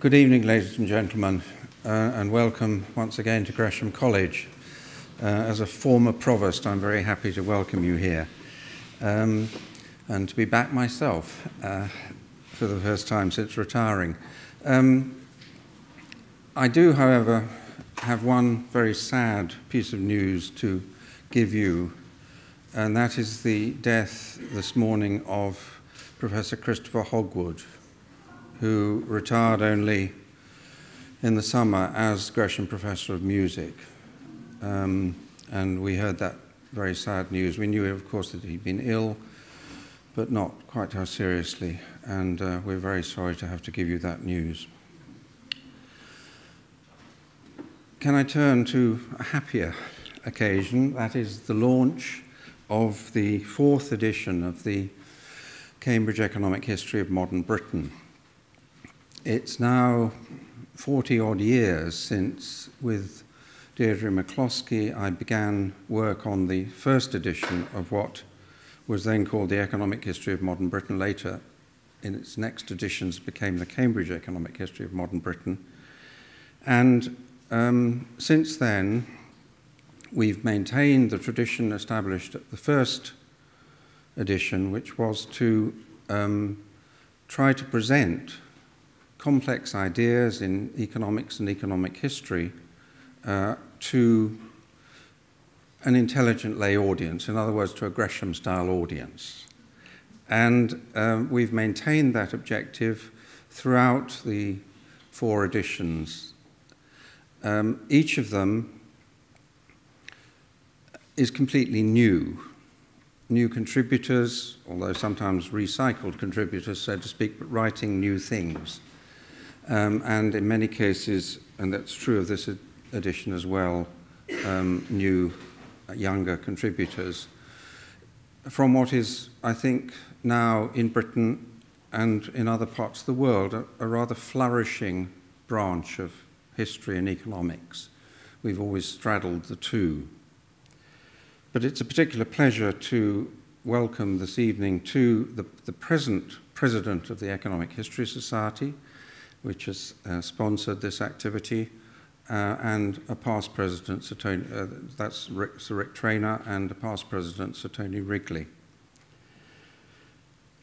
Good evening, ladies and gentlemen, and welcome once again to Gresham College. As a former provost, I'm very happy to welcome you here and to be back myself for the first time since retiring. I do, however, have one very sad piece of news to give you, and that is the death this morning of Professor Christopher Hogwood, who retired only in the summer as Gresham Professor of Music. And we heard that very sad news. We knew, of course, that he'd been ill, but not quite how seriously. And we're very sorry to have to give you that news. Can I turn to a happier occasion? That is the launch of the 4th edition of the Cambridge Economic History of Modern Britain. It's now 40-odd years since, with Deirdre McCloskey, I began work on the first edition of what was then called the Economic History of Modern Britain. Later, in its next editions, became the Cambridge Economic History of Modern Britain. And since then, we've maintained the tradition established at the first edition, which was to try to present complex ideas in economics and economic history to an intelligent lay audience, in other words, to a Gresham-style audience. And we've maintained that objective throughout the 4 editions. Each of them is completely new contributors, although sometimes recycled contributors, so to speak, but writing new things. And in many cases, and that's true of this edition as well, new, younger contributors from what is, I think, now in Britain and in other parts of the world, a rather flourishing branch of history and economics. We've always straddled the two. But it's a particular pleasure to welcome this evening to the present president of the Economic History Society, which has sponsored this activity, and a past president, Sir Tony, that's Sir Rick Traynor, and a past president, Sir Tony Wrigley.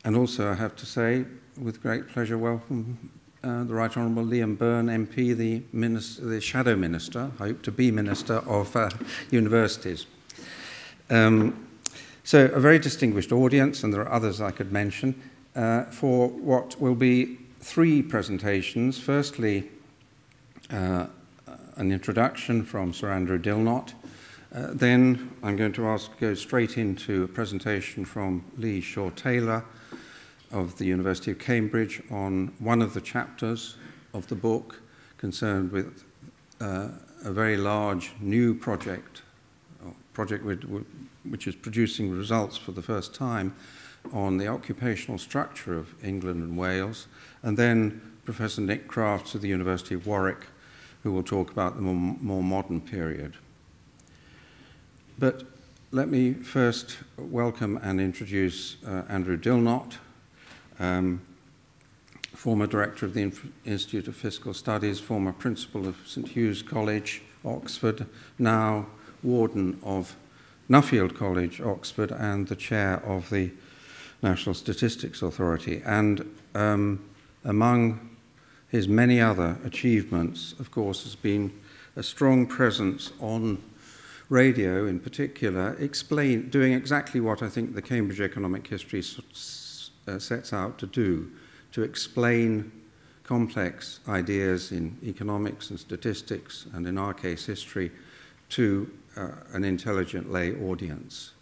And also, I have to say, with great pleasure, welcome the Right Honourable Liam Byrne, MP, the Shadow Minister, hope to be Minister of Universities. So a very distinguished audience, and there are others I could mention, for what will be 3 presentations. Firstly, an introduction from Sir Andrew Dilnot. Then I'm going to go straight into a presentation from Lee Shaw-Taylor of the University of Cambridge on one of the chapters of the book concerned with a very large new project which is producing results for the first time on the occupational structure of England and Wales, and then Professor Nick Crafts of the University of Warwick, who will talk about the more modern period. But let me first welcome and introduce Andrew Dilnot, former director of the Institute of Fiscal Studies, former principal of St Hugh's College, Oxford, now warden of Nuffield College, Oxford, and the chair of the National Statistics Authority. And among his many other achievements, of course, has been a strong presence on radio in particular, doing exactly what I think the Cambridge Economic History sets out to do, to explain complex ideas in economics and statistics, and in our case, history, to an intelligent lay audience.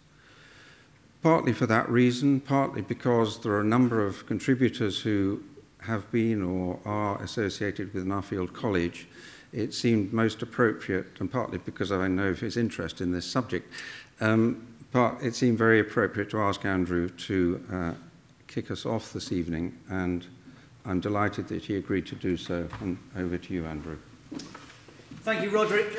Partly for that reason, partly because there are a number of contributors who have been or are associated with Nuffield College, it seemed most appropriate, and partly because I know of his interest in this subject, it seemed very appropriate to ask Andrew to kick us off this evening, and I'm delighted that he agreed to do so. And over to you, Andrew. Thank you, Roderick.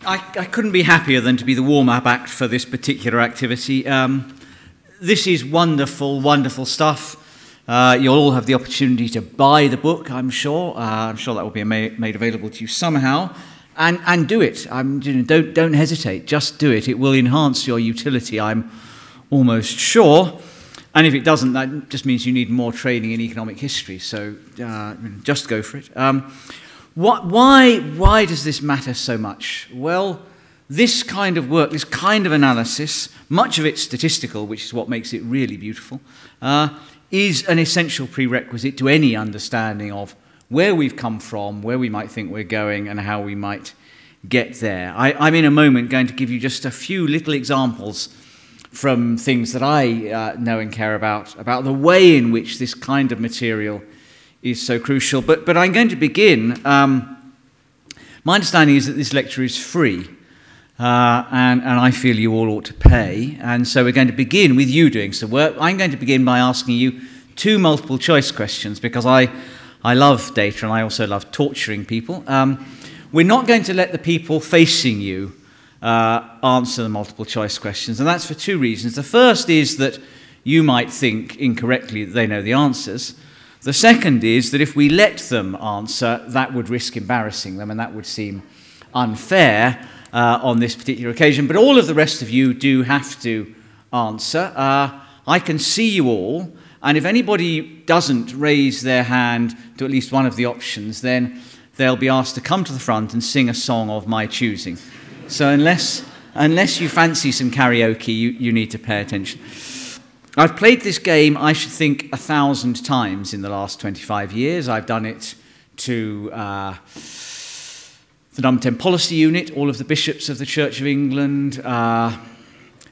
I couldn't be happier than to be the warm-up act for this particular activity. This is wonderful, wonderful stuff. You'll all have the opportunity to buy the book, I'm sure. I'm sure that will be made available to you somehow. And do it. Don't hesitate. Just do it. It will enhance your utility, I'm almost sure. And if it doesn't, that just means you need more training in economic history. So just go for it. Why does this matter so much? Well, this kind of work, this kind of analysis, much of it statistical, which is what makes it really beautiful, is an essential prerequisite to any understanding of where we've come from, where we might think we're going, and how we might get there. I'm in a moment going to give you just a few little examples from things that I know and care about the way in which this kind of material is so crucial. But I'm going to begin. My understanding is that this lecture is free, and I feel you all ought to pay. And so we're going to begin with you doing some work. I'm going to begin by asking you 2 multiple choice questions, because I love data and I also love torturing people. We're not going to let the people facing you answer the multiple choice questions, and that's for 2 reasons. The first is that you might think incorrectly that they know the answers. The second is that if we let them answer, that would risk embarrassing them, and that would seem unfair on this particular occasion. But all of the rest of you do have to answer. I can see you all, and if anybody doesn't raise their hand to at least one of the options, then they'll be asked to come to the front and sing a song of my choosing. So unless you fancy some karaoke, you need to pay attention. I've played this game, I should think, 1,000 times in the last 25 years. I've done it to the Number 10 Policy Unit, all of the bishops of the Church of England,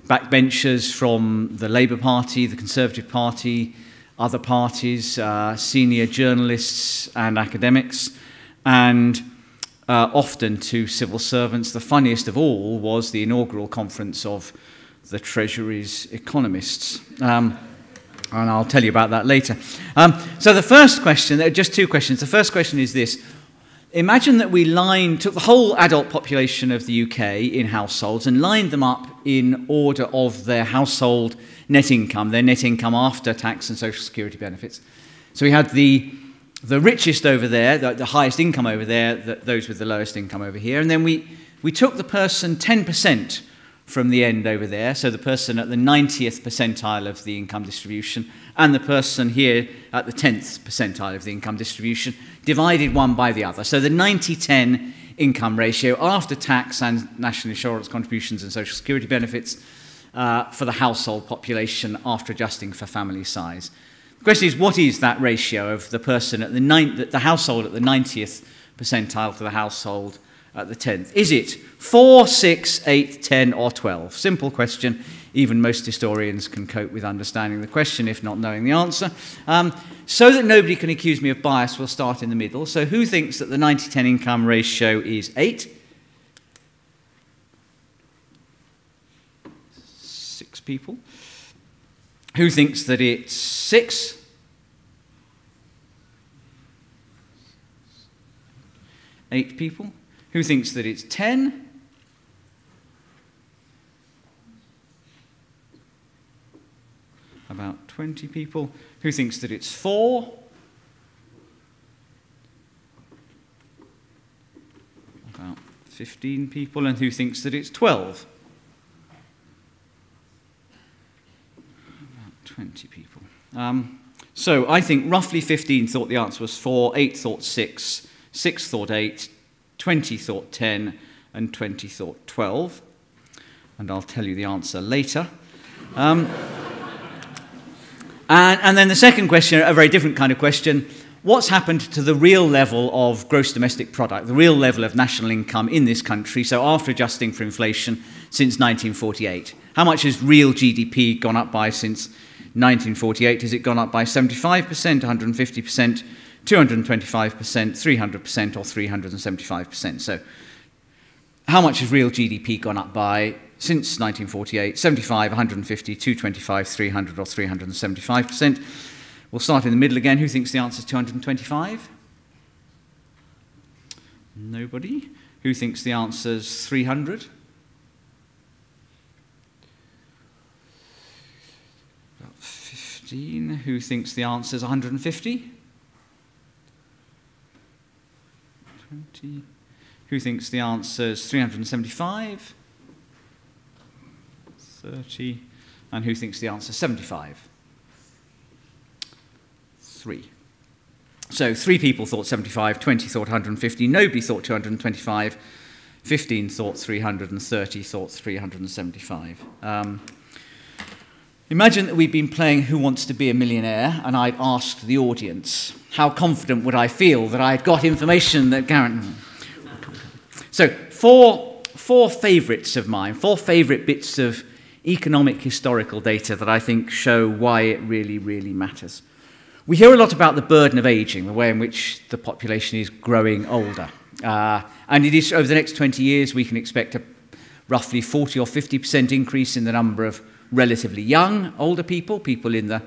backbenchers from the Labour Party, the Conservative Party, other parties, senior journalists and academics, and often to civil servants. The funniest of all was the inaugural conference of the Treasury's economists. And I'll tell you about that later. So the first question, there are just 2 questions. The first question is this. Imagine that we took the whole adult population of the UK in households and lined them up in order of their household net income, their net income after tax and social security benefits. So we had the richest over there, the highest income over there, those with the lowest income over here, and then we took the person 10% from the end over there, so the person at the 90th percentile of the income distribution and the person here at the 10th percentile of the income distribution, divided one by the other. So the 90-10 income ratio after tax and national insurance contributions and social security benefits for the household population after adjusting for family size. The question is, what is that ratio of the person at the household at the 90th percentile to the household at the 10th? Is it 4, 6, 8, 10, or 12? Simple question. Even most historians can cope with understanding the question, if not knowing the answer. So that nobody can accuse me of bias, we'll start in the middle. So who thinks that the 90-10 income ratio is 8? 6 people. Who thinks that it's 6? 8 people. Who thinks that it's 10? About 20 people. Who thinks that it's 4? About 15 people. And who thinks that it's 12? About 20 people. So I think roughly 15 thought the answer was 4, 8 thought 6, 6 thought 8, 20 thought 10, and 20 thought 12. And I'll tell you the answer later. And then the second question, a very different kind of question. What's happened to the real level of gross domestic product, the real level of national income in this country, so after adjusting for inflation, since 1948? How much has real GDP gone up by since 1948? Has it gone up by 75%, 150%, 225%, 300%, or 375%? So how much has real GDP gone up by since 1948? 75, 150, 225, 300, or 375%. We'll start in the middle again. Who thinks the answer is 225? Nobody. Who thinks the answer is 300? About 50. 15. Who thinks the answer is 150? 20. Who thinks the answer is 375? 30. And who thinks the answer is 75? 3. So 3 people thought 75, 20 thought 150, nobody thought 225, 15 thought 330, thought 375. Imagine that we'd been playing Who Wants to Be a Millionaire, and I'd asked the audience, how confident would I feel that I'd got information that guaranteed... So, four favourites of mine, 4 favourite bits of economic historical data that I think show why it really, really matters. We hear a lot about the burden of ageing, the way in which the population is growing older. And it is, over the next 20 years, we can expect a roughly 40 or 50% increase in the number of relatively young, older people, people in the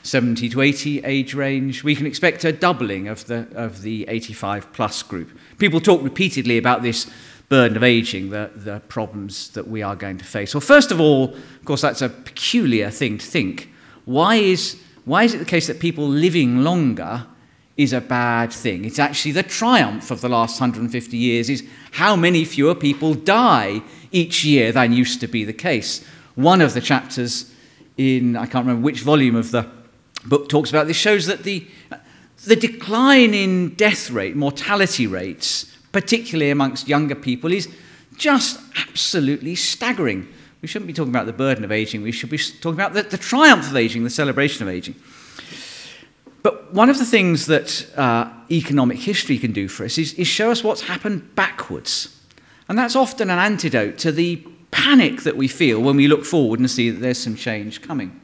70 to 80 age range. We can expect a doubling of the 85-plus group. People talk repeatedly about this burden of ageing, the problems that we are going to face. Well, first of all, of course, that's a peculiar thing to think. Why is it the case that people living longer is a bad thing? It's actually the triumph of the last 150 years is how many fewer people die each year than used to be the case. One of the chapters in, I can't remember which volume of the book talks about this, shows that the decline in death rate, mortality rates, particularly amongst younger people, is just absolutely staggering. We shouldn't be talking about the burden of ageing, we should be talking about the triumph of ageing, the celebration of ageing. But one of the things that economic history can do for us is show us what's happened backwards. And that's often an antidote to the panic that we feel when we look forward and see that there's some change coming.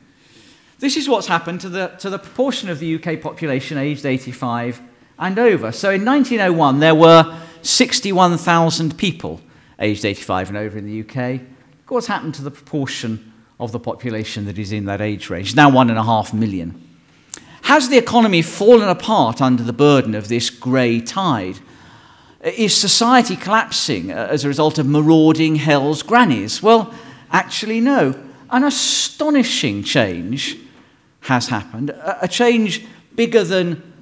This is what's happened to the proportion of the UK population aged 85 and over. So in 1901, there were 61,000 people aged 85 and over in the UK. Look what's happened to the proportion of the population that is in that age range. It's now 1.5 million. Has the economy fallen apart under the burden of this grey tide? Is society collapsing as a result of marauding hell's grannies? Well, actually, no. An astonishing change has happened, a change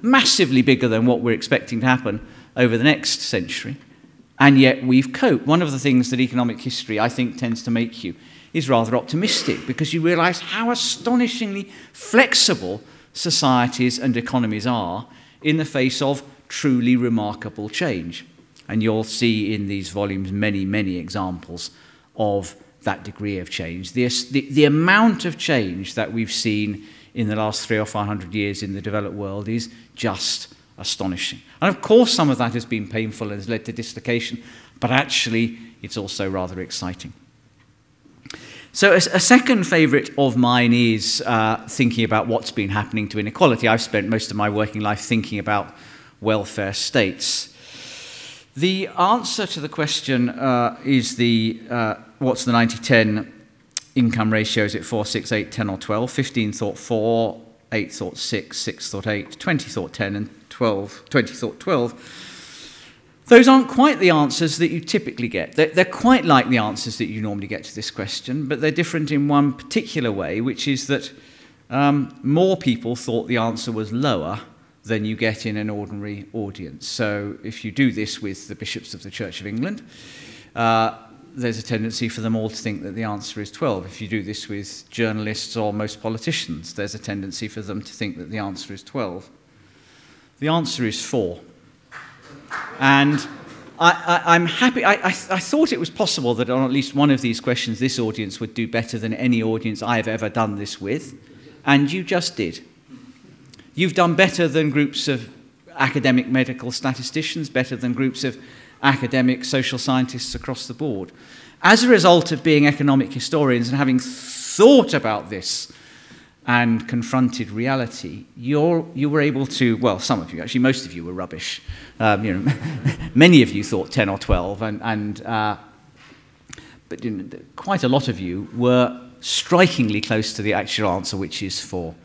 massively bigger than what we're expecting to happen over the next century, and yet we've coped. One of the things that economic history, I think, tends to make you is rather optimistic, because you realise how astonishingly flexible societies and economies are in the face of truly remarkable change. And you'll see in these volumes many, many examples of that degree of change. The amount of change that we've seen in the last 300 or 400 years in the developed world is just astonishing. And of course some of that has been painful and has led to dislocation, but actually it's also rather exciting. So a second favourite of mine is thinking about what's been happening to inequality. I've spent most of my working life thinking about welfare states. The answer to the question is what's the 90-10 income ratio? Is it 4, 6, 8, 10 or 12? 15 thought 4, 8 thought 6, 6 thought 8, 20 thought 10 and 20 thought 12. Those aren't quite the answers that you typically get. They're quite like the answers that you normally get to this question, but they're different in one particular way, which is that more people thought the answer was lower than you get in an ordinary audience. So if you do this with the bishops of the Church of England, there's a tendency for them all to think that the answer is 12. If you do this with journalists or most politicians, there's a tendency for them to think that the answer is 12. The answer is 4. And I'm happy. I thought it was possible that on at least one of these questions this audience would do better than any audience I've ever done this with, and you just did. You've done better than groups of academic medical statisticians, better than groups of academic social scientists across the board. As a result of being economic historians and having thought about this and confronted reality, you were able to, well, some of you, actually most of you were rubbish. Many of you thought 10 or 12, but quite a lot of you were strikingly close to the actual answer, which is 4.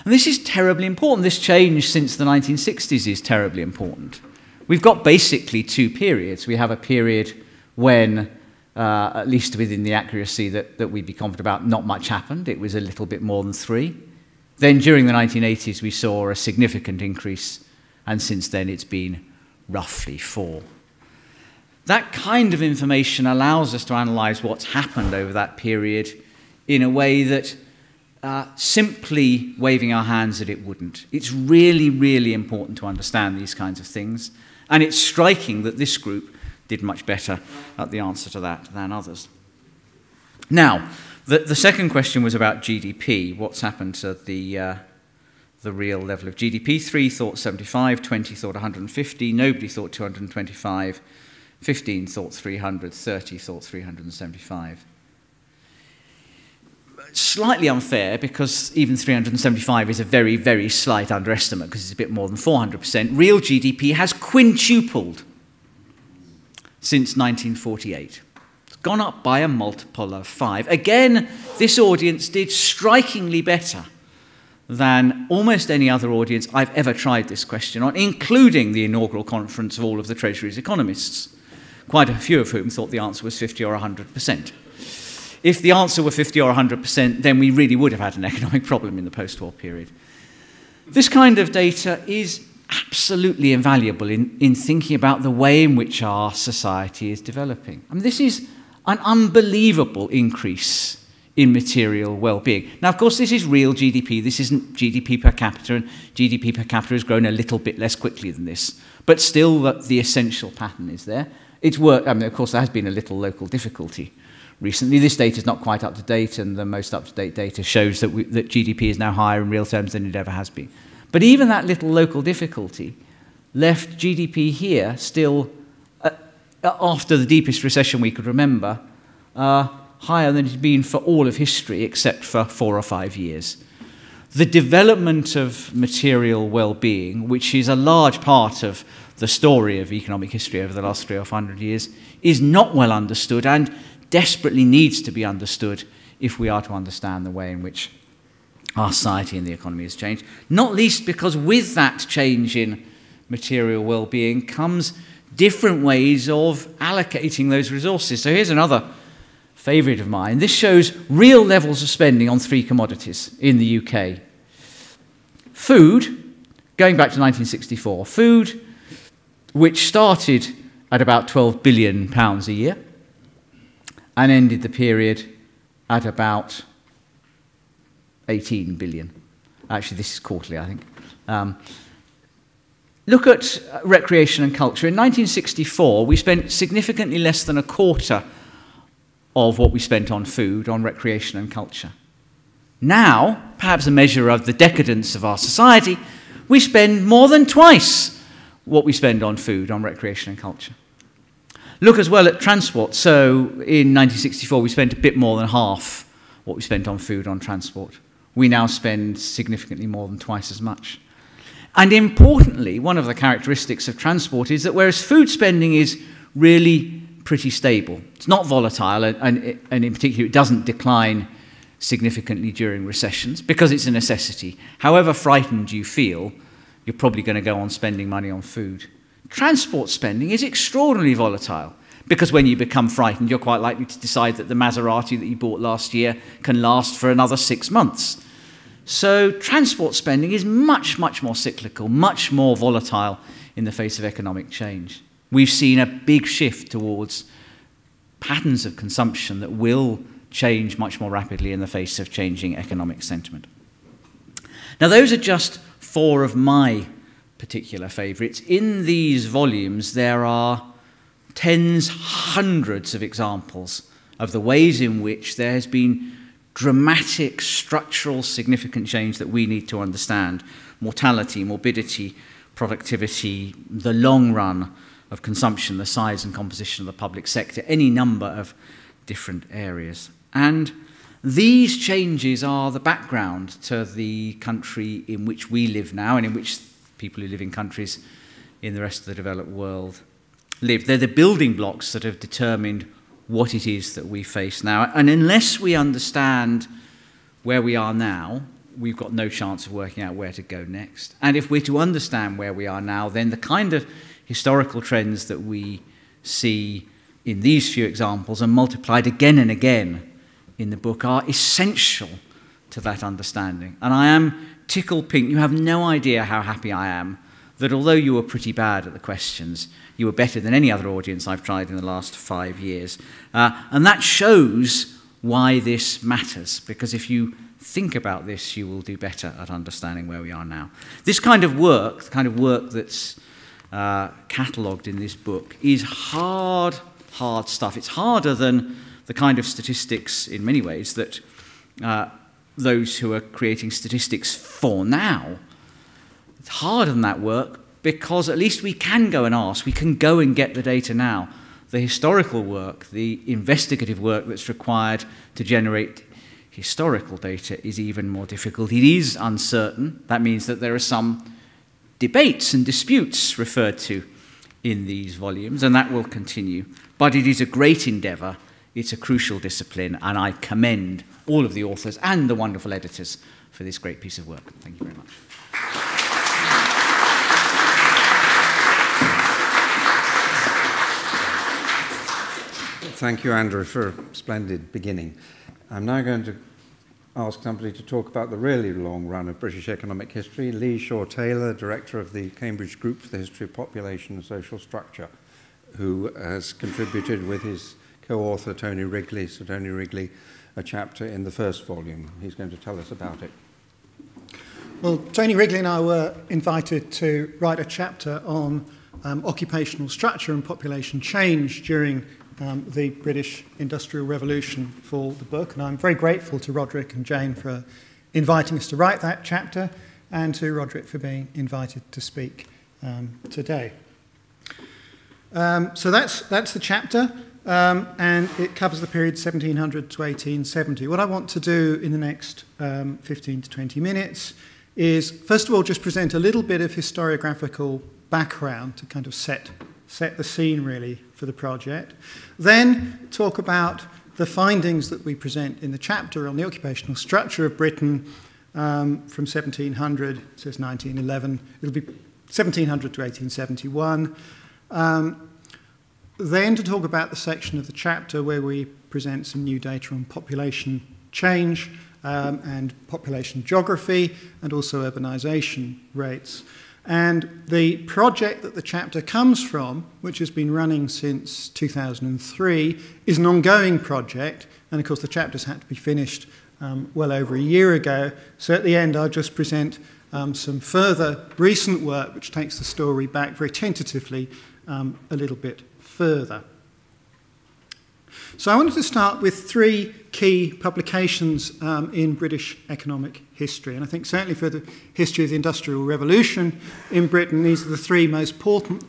And this is terribly important. This change since the 1960s is terribly important. We've got basically 2 periods. We have a period when, at least within the accuracy that we'd be confident about, not much happened. It was a little bit more than 3. Then during the 1980s, we saw a significant increase, and since then it's been roughly 4. That kind of information allows us to analyse what's happened over that period in a way that simply waving our hands at it wouldn't. It's really, really important to understand these kinds of things, and it's striking that this group did much better at the answer to that than others. Now, the second question was about GDP. What's happened to the real level of GDP? 3 thought 75, 20 thought 150, nobody thought 225, 15 thought 300, 30 thought 375. Slightly unfair, because even 375 is a very, very slight underestimate, because it's a bit more than 400%. Real GDP has quintupled since 1948. It's gone up by a multiple of 5. Again, this audience did strikingly better than almost any other audience I've ever tried this question on, including the inaugural conference of all of the Treasury's economists, quite a few of whom thought the answer was 50 or 100%. If the answer were 50 or 100%, then we really would have had an economic problem in the post-war period. This kind of data is absolutely invaluable in thinking about the way in which our society is developing. I mean, this is an unbelievable increase in material well-being. Now, of course, this is real GDP. This isn't GDP per capita, and GDP per capita has grown a little bit less quickly than this. But still, the essential pattern is there. It's worked. I mean, of course, there has been a little local difficulty recently. This data is not quite up to date, and the most up-to-date data shows that GDP is now higher in real terms than it ever has been. But even that little local difficulty left GDP here still, after the deepest recession we could remember, higher than it had been for all of history except for 4 or 5 years. The development of material well-being, which is a large part of the story of economic history over the last 300 or 400 years, is not well understood and desperately needs to be understood if we are to understand the way in which our society and the economy has changed. Not least because with that change in material well-being comes different ways of allocating those resources. So here's another favourite of mine. This shows real levels of spending on 3 commodities in the UK. Food, going back to 1964, food, which started at about £12 billion a year and ended the period at about 18 billion. Actually, this is quarterly, I think. Look at recreation and culture. In 1964, we spent significantly less than a quarter of what we spent on food on recreation and culture. Now, perhaps a measure of the decadence of our society, we spend more than twice what we spend on food on recreation and culture. Look as well at transport. So in 1964, we spent a bit more than half what we spent on food on transport. We now spend significantly more than twice as much. And importantly, one of the characteristics of transport is that whereas food spending is really pretty stable, it's not volatile, and in particular it doesn't decline significantly during recessions because it's a necessity. However frightened you feel, you're probably going to go on spending money on food. Transport spending is extraordinarily volatile because when you become frightened, you're quite likely to decide that the Maserati that you bought last year can last for another 6 months. So transport spending is much, much more cyclical, much more volatile in the face of economic change. We've seen a big shift towards patterns of consumption that will change much more rapidly in the face of changing economic sentiment. Now, those are just 4 of my particular favourites. In these volumes, there are tens, hundreds of examples of the ways in which there has been dramatic, structural, significant change that we need to understand. Mortality, morbidity, productivity, the long run of consumption, the size and composition of the public sector, any number of different areas. And these changes are the background to the country in which we live now and in which people who live in countries in the rest of the developed world live. They're the building blocks that have determined what it is that we face now. And unless we understand where we are now, we've got no chance of working out where to go next. And if we're to understand where we are now, then the kind of historical trends that we see in these few examples and multiplied again and again in the book are essential to that understanding. And I am tickled pink. You have no idea how happy I am that although you were pretty bad at the questions, you were better than any other audience I've tried in the last 5 years. And that shows why this matters, because if you think about this, you will do better at understanding where we are now. This kind of work, the kind of work that's catalogued in this book, is hard stuff. It's harder than the kind of statistics, in many ways, that those who are creating statistics for now. It's harder than that work because at least we can go and ask, we can go and get the data now. The historical work, the investigative work that's required to generate historical data is even more difficult. It is uncertain. That means that there are some debates and disputes referred to in these volumes, and that will continue. But it is a great endeavour. It's a crucial discipline, and I commend all of the authors and the wonderful editors for this great piece of work. Thank you very much. Thank you, Andrew, for a splendid beginning. I'm now going to ask somebody to talk about the really long run of British economic history. Lee Shaw-Taylor, director of the Cambridge Group for the History of Population and Social Structure, who has contributed with his co-author Tony Wrigley, Sir Tony Wrigley, a chapter in the first volume. He's going to tell us about it. Well, Tony Wrigley and I were invited to write a chapter on occupational structure and population change during the British Industrial Revolution for the book, and I'm very grateful to Roderick and Jane for inviting us to write that chapter, and to Roderick for being invited to speak today. So that's the chapter, and it covers the period 1700 to 1870. What I want to do in the next 15 to 20 minutes is, first of all, just present a little bit of historiographical background to kind of set the scene, really, for the project. Then talk about the findings that we present in the chapter on the occupational structure of Britain from 1700, it says 1911, it'll be 1700 to 1871. Then to talk about the section of the chapter where we present some new data on population change and population geography, and also urbanisation rates. And the project that the chapter comes from, which has been running since 2003, is an ongoing project. And of course, the chapters had to be finished well over a year ago. So at the end, I'll just present some further recent work, which takes the story back very tentatively a little bit further. So I wanted to start with three key publications in British economic history. And I think certainly for the history of the Industrial Revolution in Britain, these are the three most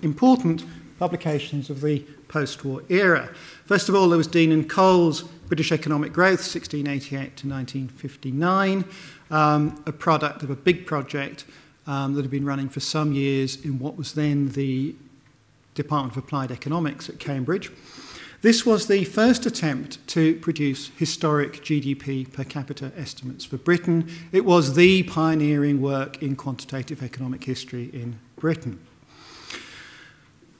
important publications of the post-war era. First of all, there was Dean and Cole's British Economic Growth, 1688 to 1959, a product of a big project that had been running for some years in what was then the Department of Applied Economics at Cambridge. This was the first attempt to produce historic GDP per capita estimates for Britain. It was the pioneering work in quantitative economic history in Britain.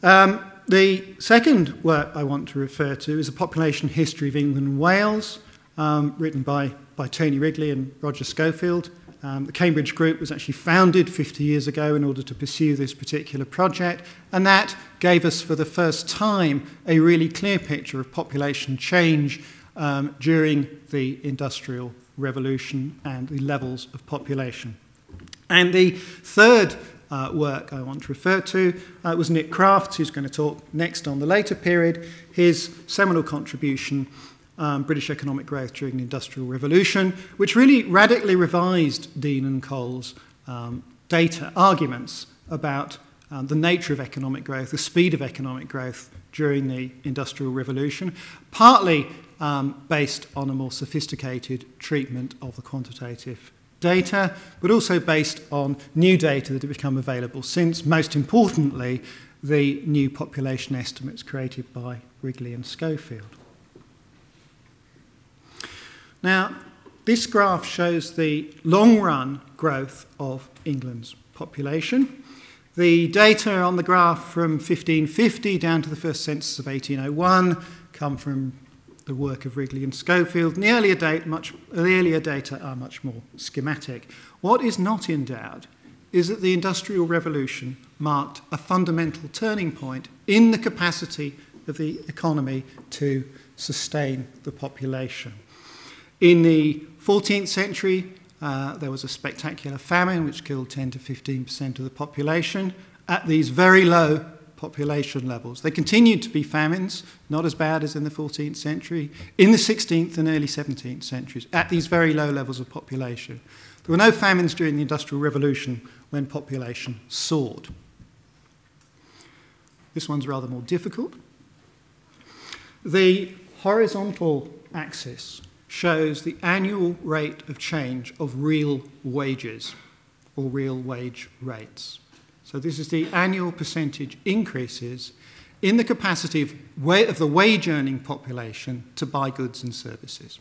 The second work I want to refer to is a population history of England and Wales, written by Tony Wrigley and Roger Schofield. The Cambridge Group was actually founded 50 years ago in order to pursue this particular project, and that gave us for the first time a really clear picture of population change during the Industrial Revolution and the levels of population. And the third work I want to refer to was Nick Crafts, who's going to talk next on the later period, his seminal contribution, British Economic Growth during the Industrial Revolution, which really radically revised Dean and Cole's data arguments about the nature of economic growth, the speed of economic growth during the Industrial Revolution, partly based on a more sophisticated treatment of the quantitative data, but also based on new data that have become available since, most importantly, the new population estimates created by Wrigley and Schofield. Now, this graph shows the long-run growth of England's population. The data on the graph from 1550 down to the first census of 1801 come from the work of Wrigley and Schofield. And the earlier data are much more schematic. What is not in doubt is that the Industrial Revolution marked a fundamental turning point in the capacity of the economy to sustain the population. In the 14th century, there was a spectacular famine which killed 10 to 15% of the population at these very low population levels. There continued to be famines, not as bad as in the 14th century, in the 16th and early 17th centuries, at these very low levels of population. There were no famines during the Industrial Revolution when population soared. This one's rather more difficult. The horizontal axis shows the annual rate of change of real wages, or real wage rates. So this is the annual percentage increases in the capacity of the wage-earning population to buy goods and services.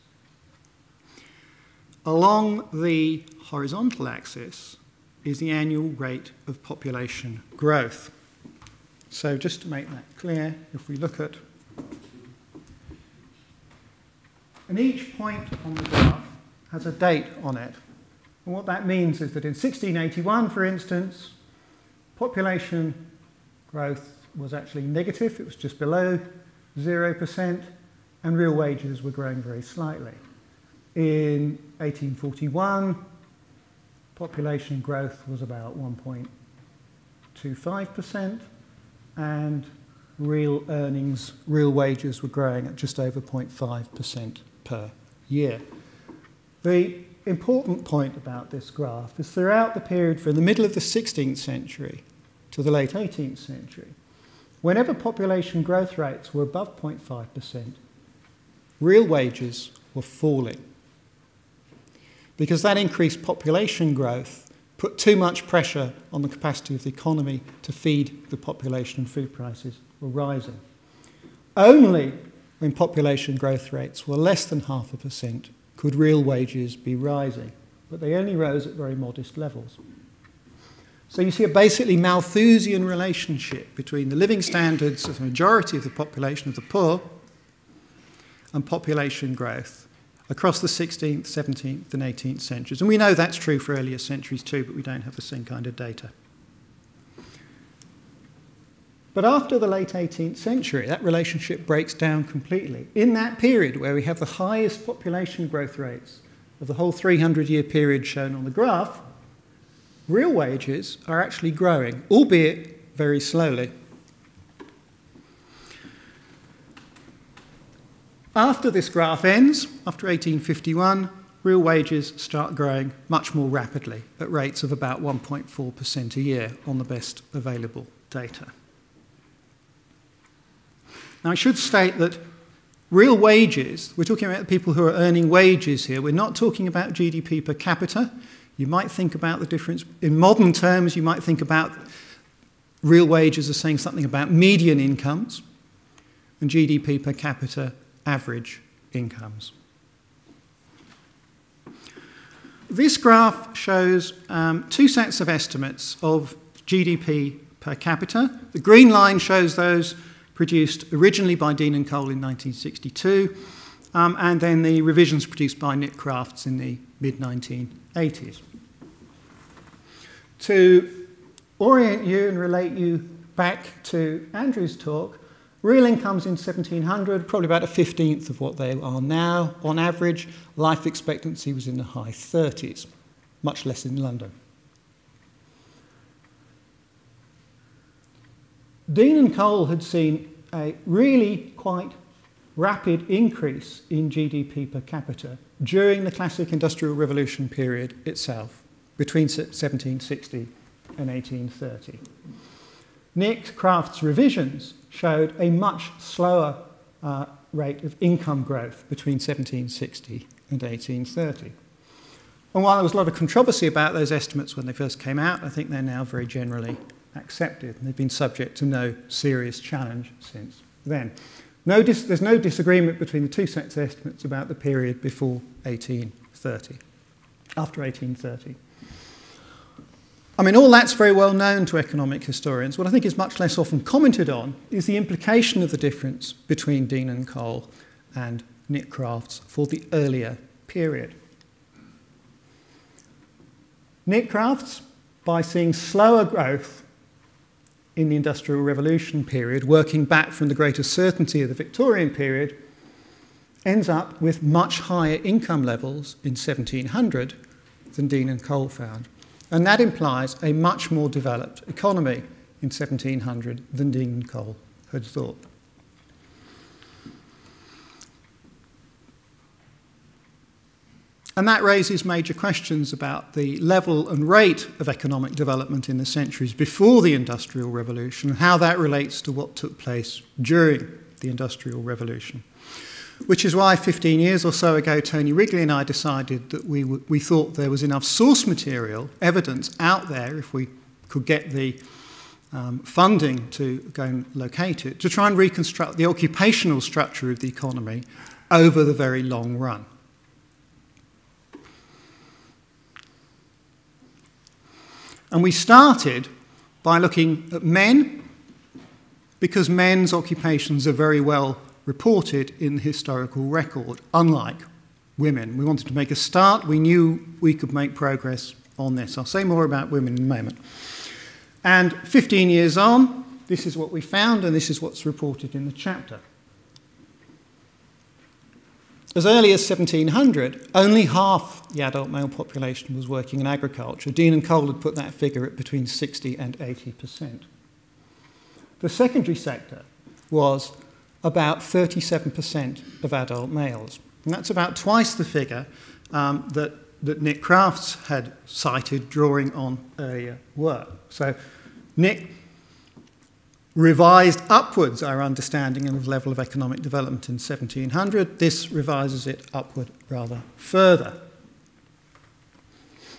Along the horizontal axis is the annual rate of population growth. So just to make that clear, if we look at... And each point on the graph has a date on it. And what that means is that in 1681, for instance, population growth was actually negative. It was just below 0%, and real wages were growing very slightly. In 1841, population growth was about 1.25%, and real earnings, real wages were growing at just over 0.5% per year. The important point about this graph is throughout the period from the middle of the 16th century to the late 18th century, whenever population growth rates were above 0.5%, real wages were falling, because that increased population growth put too much pressure on the capacity of the economy to feed the population, and food prices were rising. Only when population growth rates were less than 0.5% could real wages be rising, but they only rose at very modest levels. So you see a basically Malthusian relationship between the living standards of the majority of the population of the poor and population growth across the 16th, 17th and 18th centuries. And we know that's true for earlier centuries too, but we don't have the same kind of data. But after the late 18th century, that relationship breaks down completely. In that period where we have the highest population growth rates of the whole 300-year period shown on the graph, real wages are actually growing, albeit very slowly. After this graph ends, after 1851, real wages start growing much more rapidly at rates of about 1.4% a year on the best available data. Now, I should state that real wages, we're talking about people who are earning wages here. We're not talking about GDP per capita. You might think about the difference. In modern terms, you might think about real wages as saying something about median incomes and GDP per capita average incomes. This graph shows two sets of estimates of GDP per capita. The green line shows those produced originally by Dean and Cole in 1962, and then the revisions produced by Nick Crafts in the mid-1980s. To orient you and relate you back to Andrew's talk, real incomes in 1700, probably about a 15th of what they are now. On average, life expectancy was in the high 30s, much less in London. Dean and Cole had seen a really quite rapid increase in GDP per capita during the classic Industrial Revolution period itself, between 1760 and 1830. Nick Craft's revisions showed a much slower rate of income growth between 1760 and 1830. And while there was a lot of controversy about those estimates when they first came out, I think they're now very generally accepted, and they've been subject to no serious challenge since then. There's no disagreement between the two sets of estimates about the period before 1830, after 1830. I mean, all that's very well known to economic historians. What I think is much less often commented on is the implication of the difference between Dean and Cole and knit crafts for the earlier period. Knit crafts, by seeing slower growth in the Industrial Revolution period, working back from the greater certainty of the Victorian period, ends up with much higher income levels in 1700 than Dean and Cole found. And that implies a much more developed economy in 1700 than Dean and Cole had thought. And that raises major questions about the level and rate of economic development in the centuries before the Industrial Revolution, and how that relates to what took place during the Industrial Revolution. Which is why 15 years or so ago, Tony Wrigley and I decided that we thought there was enough source material, evidence out there, if we could get the funding to go and locate it, to try and reconstruct the occupational structure of the economy over the very long run. And we started by looking at men, because men's occupations are very well reported in the historical record, unlike women. We wanted to make a start. We knew we could make progress on this. I'll say more about women in a moment. And 15 years on, this is what we found, and this is what's reported in the chapter. As early as 1700, only half the adult male population was working in agriculture. Dean and Cole had put that figure at between 60 and 80%. The secondary sector was about 37% of adult males. And that's about twice the figure that Nick Crafts had cited, drawing on earlier work. So Nick revised upwards our understanding of the level of economic development in 1700. This revises it upward rather further.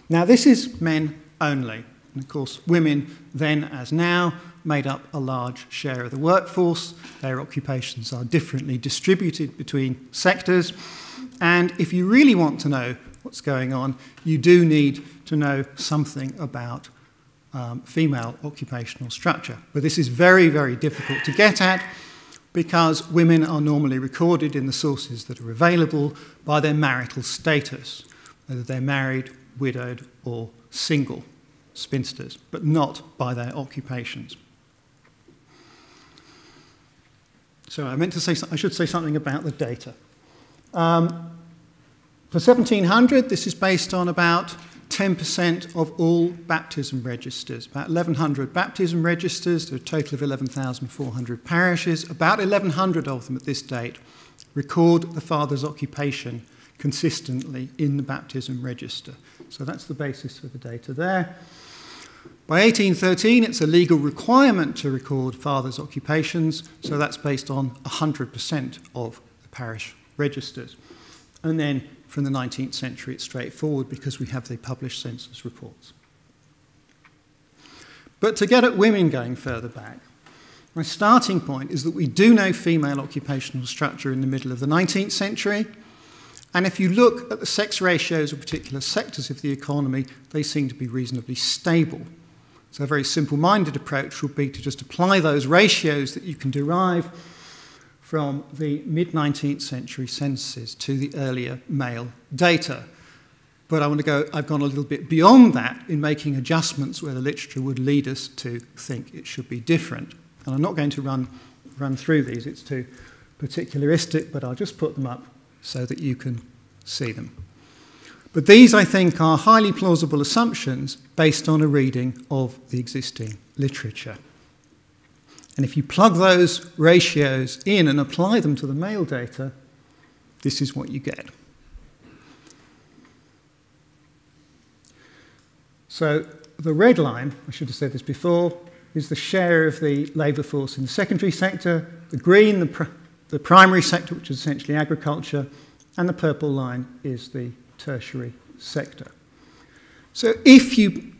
Now, this is men only. And of course, women then, as now, made up a large share of the workforce. Their occupations are differently distributed between sectors. And if you really want to know what's going on, you do need to know something about female occupational structure. But this is very, very difficult to get at, because women are normally recorded in the sources that are available by their marital status, whether they're married, widowed, or single, spinsters, but not by their occupations. So I should say something about the data. For 1700, this is based on about 10% of all baptism registers. About 1,100 baptism registers, there are a total of 11,400 parishes. About 1,100 of them at this date record the father's occupation consistently in the baptism register. So that's the basis for the data there. By 1813, it's a legal requirement to record fathers' occupations, so that's based on 100% of the parish registers. And then from the 19th century, it's straightforward because we have the published census reports. But to get at women going further back, my starting point is that we do know female occupational structure in the middle of the 19th century. And if you look at the sex ratios of particular sectors of the economy, they seem to be reasonably stable. So a very simple-minded approach would be to just apply those ratios that you can derive from the mid-19th century censuses to the earlier male data. But I've gone a little bit beyond that in making adjustments where the literature would lead us to think it should be different. And I'm not going to run through these, it's too particularistic, but I'll just put them up so that you can see them. But these, I think, are highly plausible assumptions based on a reading of the existing literature. And if you plug those ratios in and apply them to the male data, this is what you get. So the red line, I should have said this before, is the share of the labour force in the secondary sector, the green, the primary sector, which is essentially agriculture, and the purple line is the tertiary sector. So if you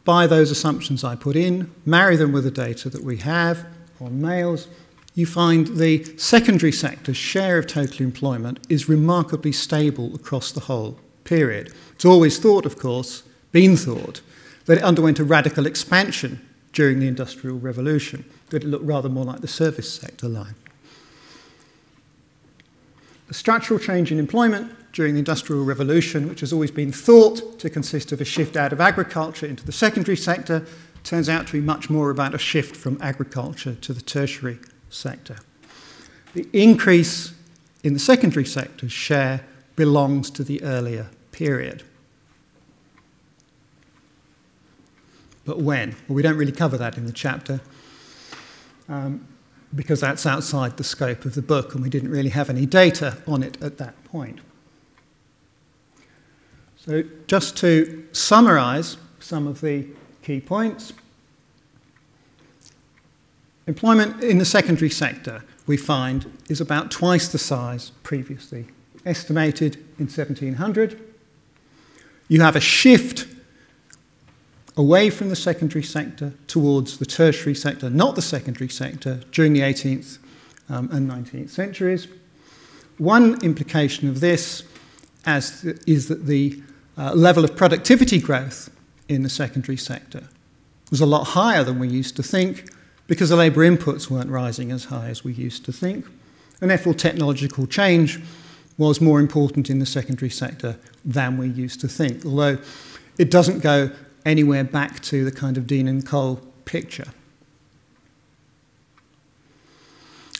buy those assumptions I put in, marry them with the data that we have on males, you find the secondary sector's share of total employment is remarkably stable across the whole period. It's always thought, of course, been thought, that it underwent a radical expansion during the Industrial Revolution, that it looked rather more like the service sector line. the structural change in employment during the Industrial Revolution, which has always been thought to consist of a shift out of agriculture into the secondary sector, turns out to be much more about a shift from agriculture to the tertiary sector. The increase in the secondary sector's share belongs to the earlier period. But when? Well, we don't really cover that in the chapter because that's outside the scope of the book and we didn't really have any data on it at that point. So just to summarise some of the key points, employment in the secondary sector, we find, is about twice the size previously estimated in 1700. You have a shift away from the secondary sector towards the tertiary sector, not the secondary sector, during the 18th and 19th centuries. One implication of this is that the level of productivity growth in the secondary sector was a lot higher than we used to think because the labour inputs weren't rising as high as we used to think, and therefore technological change was more important in the secondary sector than we used to think, although it doesn't go anywhere back to the kind of Dean and Cole picture.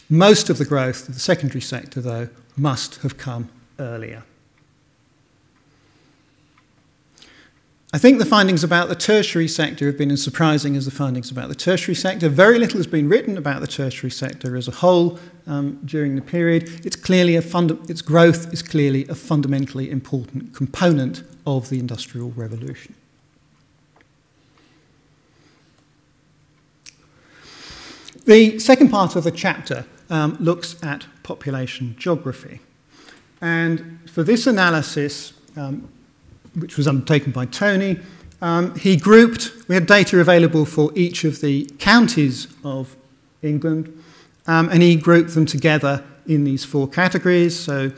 Most of the growth of the secondary sector, though, must have come earlier. I think the findings about the tertiary sector have been as surprising as the findings about the tertiary sector. Very little has been written about the tertiary sector as a whole during the period. Its growth is clearly a fundamentally important component of the Industrial Revolution. The second part of the chapter looks at population geography. And for this analysis, which was undertaken by Tony, we had data available for each of the counties of England, and he grouped them together in these four categories. So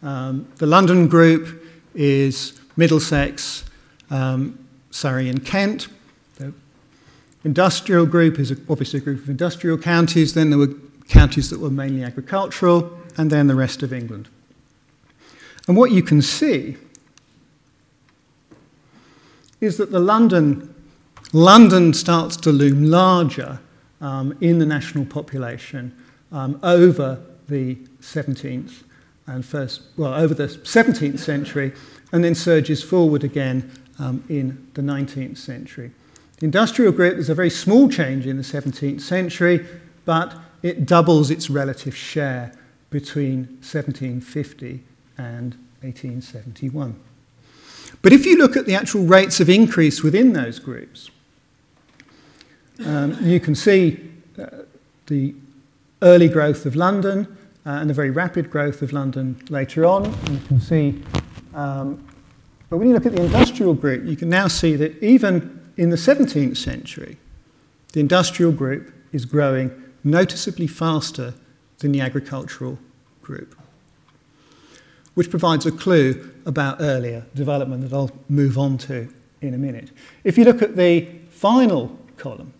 the London group is Middlesex, Surrey and Kent. The industrial group is obviously a group of industrial counties. Then there were counties that were mainly agricultural, and then the rest of England. And what you can see is that London starts to loom larger in the national population over the 17th and over the 17th century, and then surges forward again in the 19th century. The industrial group is a very small change in the 17th century, but it doubles its relative share between 1750 and 1871. But if you look at the actual rates of increase within those groups, you can see the early growth of London and the very rapid growth of London later on. You can see, but when you look at the industrial group, you can now see that even in the 17th century, the industrial group is growing noticeably faster than the agricultural group, which provides a clue about earlier development that I'll move on to in a minute. If you look at the final column,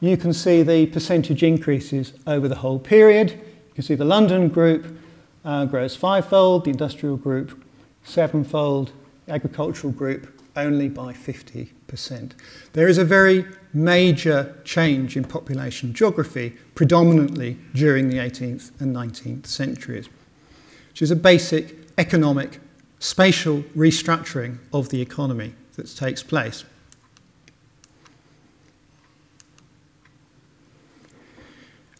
you can see the percentage increases over the whole period. You can see the London group grows fivefold, the industrial group sevenfold, the agricultural group only by 50%. There is a very major change in population geography, predominantly during the 18th and 19th centuries, which is a basic economic, spatial restructuring of the economy that takes place.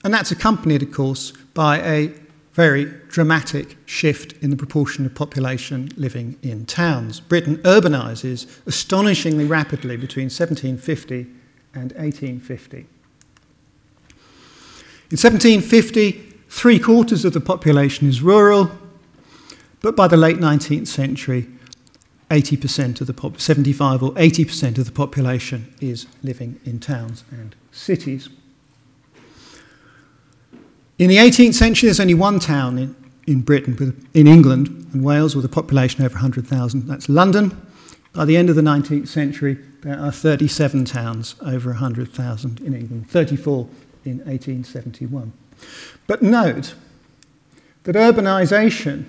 And that's accompanied, of course, by a very dramatic shift in the proportion of population living in towns. Britain urbanises astonishingly rapidly between 1750 and 1850. In 1750, 3/4 of the population is rural, but by the late 19th century, 75 or 80% of the population is living in towns and cities. In the 18th century, there's only one town in Britain, in England and Wales, with a population over 100,000. That's London. By the end of the 19th century, there are 37 towns over 100,000 in England, 34 in 1871. But note that urbanisation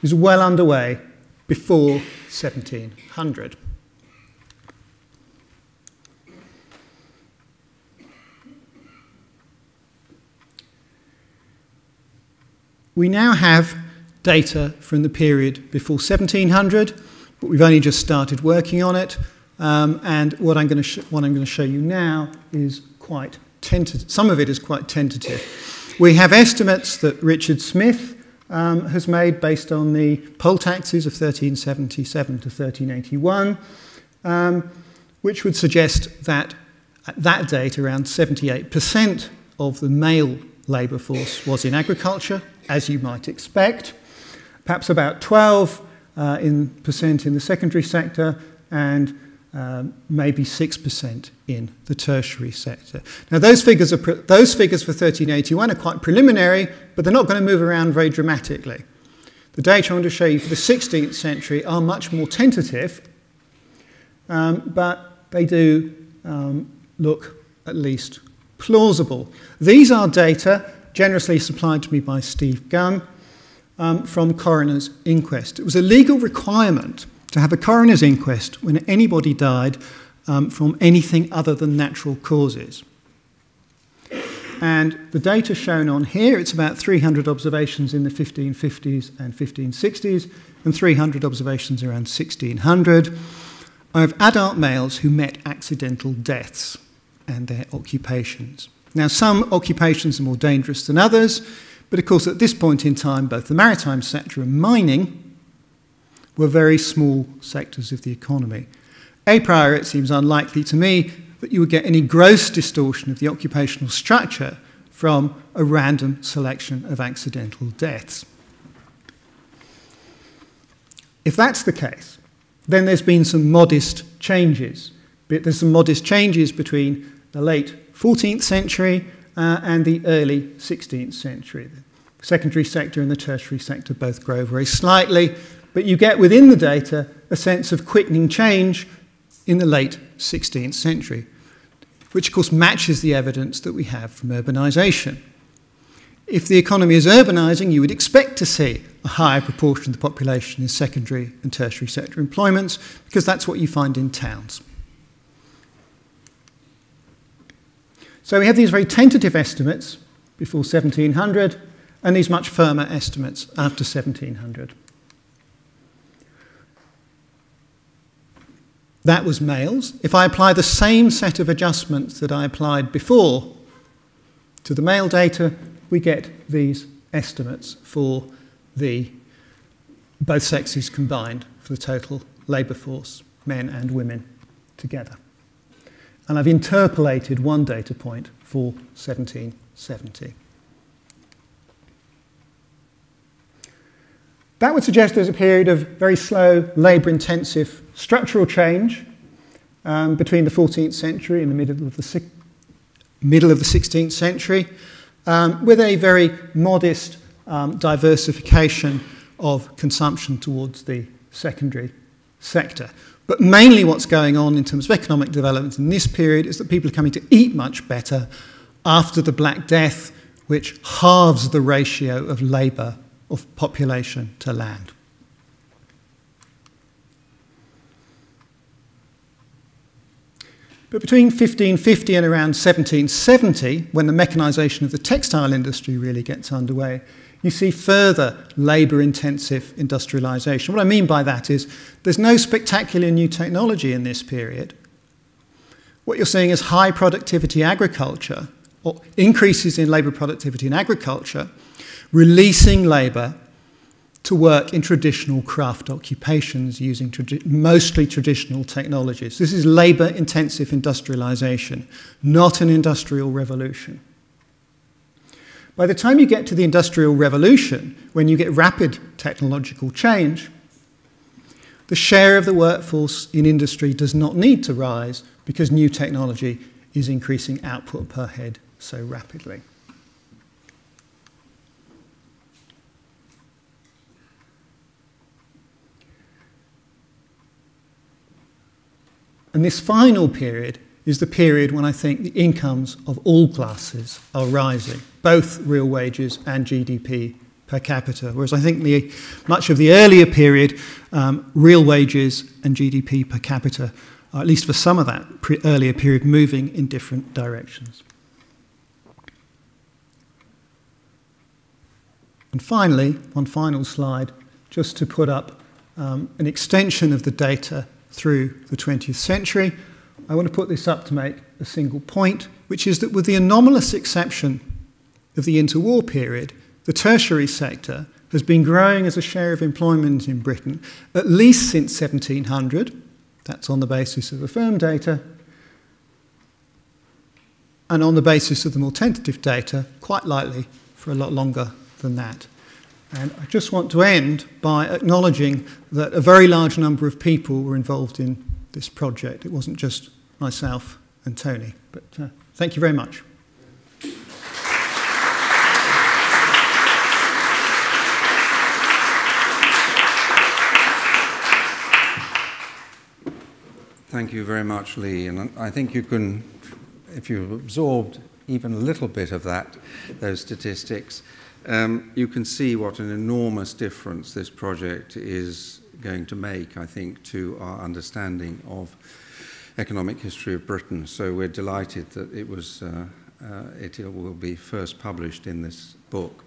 is well underway before 1700. We now have data from the period before 1700, but we've only just started working on it. And what I'm going to show you now is quite tentative. Some of it is quite tentative. We have estimates that Richard Smith has made based on the poll taxes of 1377 to 1381, which would suggest that at that date around 78% of the male labour force was in agriculture, as you might expect, perhaps about 12% in the secondary sector, and maybe 6% in the tertiary sector. Now, those figures for 1381 are quite preliminary, but they're not going to move around very dramatically. The data I want to show you for the 16th century are much more tentative, but they do look at least plausible. These are data generously supplied to me by Steve Gunn from coroner's inquest. It was a legal requirement to have a coroner's inquest when anybody died from anything other than natural causes. And the data shown on here, it's about 300 observations in the 1550s and 1560s, and 300 observations around 1600 of adult males who met accidental deaths and their occupations. Now, some occupations are more dangerous than others, but of course at this point in time, both the maritime sector and mining were very small sectors of the economy. A priori, it seems unlikely to me that you would get any gross distortion of the occupational structure from a random selection of accidental deaths. If that's the case, then there's been some modest changes. There's some modest changes between the late 14th century and the early 16th century. The secondary sector and the tertiary sector both grow very slightly, but you get within the data a sense of quickening change in the late 16th century, which of course matches the evidence that we have from urbanisation. If the economy is urbanising, you would expect to see a higher proportion of the population in secondary and tertiary sector employments, because that's what you find in towns. So we have these very tentative estimates before 1700 and these much firmer estimates after 1700. That was males. If I apply the same set of adjustments that I applied before to the male data, we get these estimates for both sexes combined for the total labour force, men and women together. And I've interpolated one data point for 1770. That would suggest there's a period of very slow, labour-intensive structural change between the 14th century and the middle of the 16th century, with a very modest diversification of consumption towards the secondary sector. But mainly what's going on in terms of economic development in this period is that people are coming to eat much better after the Black Death, which halves the ratio of labour of population to land. But between 1550 and around 1770, when the mechanisation of the textile industry really gets underway, you see further labour-intensive industrialisation. What I mean by that is there's no spectacular new technology in this period. What you're seeing is high productivity agriculture, or increases in labour productivity in agriculture, releasing labour to work in traditional craft occupations using mostly traditional technologies. This is labour-intensive industrialisation, not an industrial revolution. By the time you get to the Industrial Revolution, when you get rapid technological change, the share of the workforce in industry does not need to rise because new technology is increasing output per head so rapidly. And this final period is the period when I think the incomes of all classes are rising, both real wages and GDP per capita, whereas I think much of the earlier period, real wages and GDP per capita, or at least for some of that earlier period, moving in different directions. And finally, one final slide, just to put up an extension of the data through the 20th century. I want to put this up to make a single point, which is that with the anomalous exception of the interwar period, the tertiary sector has been growing as a share of employment in Britain at least since 1700. That's on the basis of the firm data. And on the basis of the more tentative data, quite likely for a lot longer than that. And I just want to end by acknowledging that a very large number of people were involved in this project. It wasn't just myself and Tony. But thank you very much. Thank you very much, Lee. And I think you can, if you've absorbed even a little bit of those statistics, you can see what an enormous difference this project is going to make, I think, to our understanding of economic history of Britain. So we're delighted that it will be first published in this book.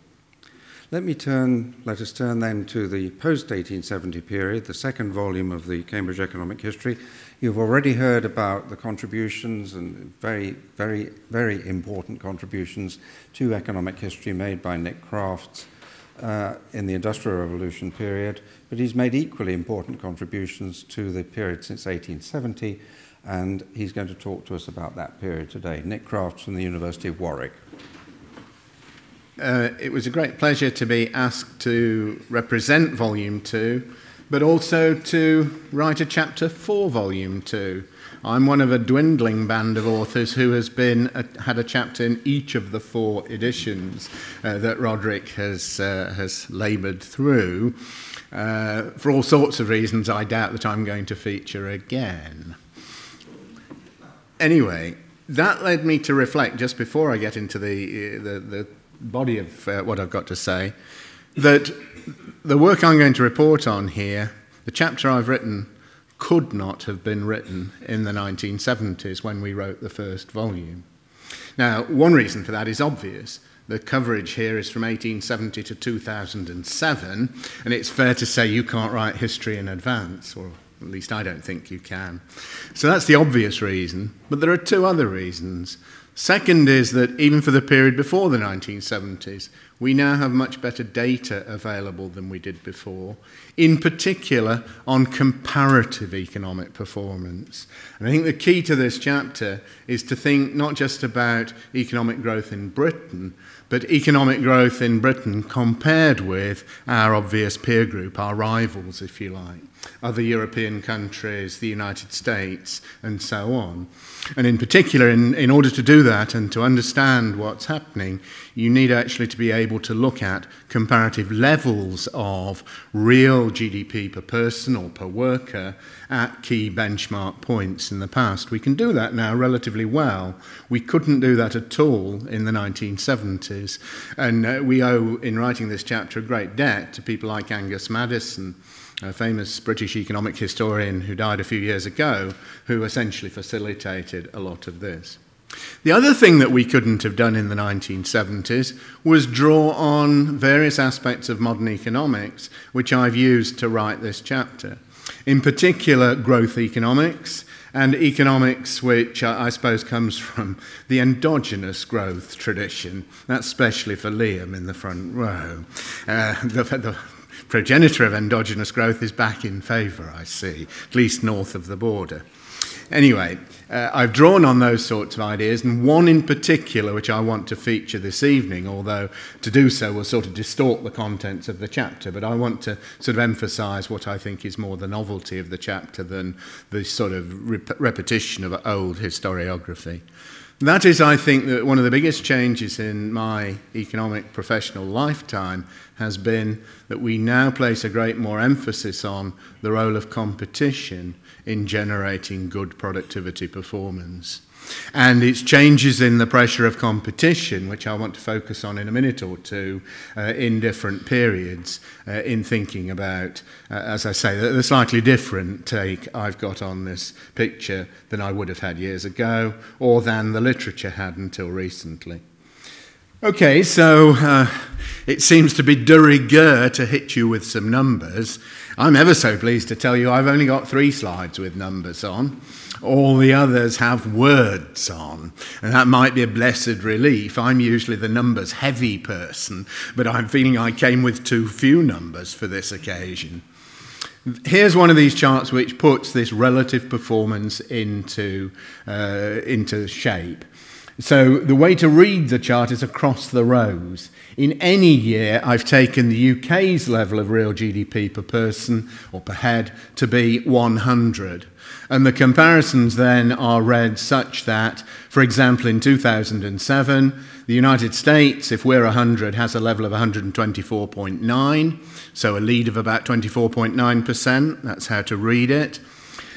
Let us turn then to the post-1870 period, the second volume of the Cambridge Economic History. You've already heard about the contributions, and very, very, very important contributions to economic history made by Nick Crafts in the Industrial Revolution period, but he's made equally important contributions to the period since 1870, and he's going to talk to us about that period today. Nick Crafts from the University of Warwick. It was a great pleasure to be asked to represent Volume 2, but also to write a chapter for Volume 2. I'm one of a dwindling band of authors who has had a chapter in each of the 4 editions that Roderick has laboured through. For all sorts of reasons, I doubt that I'm going to feature again. Anyway, that led me to reflect, just before I get into the body of what I've got to say, that the work I'm going to report on here, the chapter I've written, could not have been written in the 1970s when we wrote the first volume. Now, one reason for that is obvious. The coverage here is from 1870 to 2007, and it's fair to say you can't write history in advance, or at least I don't think you can. So that's the obvious reason, but there are 2 other reasons. Second is that even for the period before the 1970s, we now have much better data available than we did before, in particular on comparative economic performance. And I think the key to this chapter is to think not just about economic growth in Britain, but economic growth in Britain compared with our obvious peer group, our rivals, if you like, other European countries, the United States, and so on. And in particular, in order to do that and to understand what's happening, you need actually to be able to look at comparative levels of real GDP per person or per worker at key benchmark points in the past. We can do that now relatively well. We couldn't do that at all in the 1970s. And we owe, in writing this chapter, a great debt to people like Angus Maddison, a famous British economic historian who died a few years ago, who essentially facilitated a lot of this. The other thing that we couldn't have done in the 1970s was draw on various aspects of modern economics, which I've used to write this chapter. In particular, growth economics, and economics which I suppose comes from the endogenous growth tradition. That's especially for Liam in the front row. The progenitor of endogenous growth is back in favour, I see, at least north of the border. Anyway, I've drawn on those sorts of ideas, and one in particular which I want to feature this evening, although to do so will sort of distort the contents of the chapter, but I want to sort of emphasise what I think is more the novelty of the chapter than the sort of repetition of old historiography. That is, I think, that one of the biggest changes in my economic professional lifetime has been that we now place a great more emphasis on the role of competition in generating good productivity performance. and its changes in the pressure of competition, which I want to focus on in a minute or two, in different periods, in thinking about, as I say, the slightly different take I've got on this picture than I would have had years ago, or than the literature had until recently. Okay, so it seems to be de rigueur to hit you with some numbers. I'm ever so pleased to tell you I've only got 3 slides with numbers on. All the others have words on, and that might be a blessed relief. I'm usually the numbers heavy person, but I'm feeling I came with too few numbers for this occasion. Here's one of these charts which puts this relative performance into shape. So the way to read the chart is across the rows. In any year, I've taken the UK's level of real GDP per person or per head to be 100. And the comparisons then are read such that, for example, in 2007, the United States, if we're 100, has a level of 124.9, so a lead of about 24.9%. That's how to read it.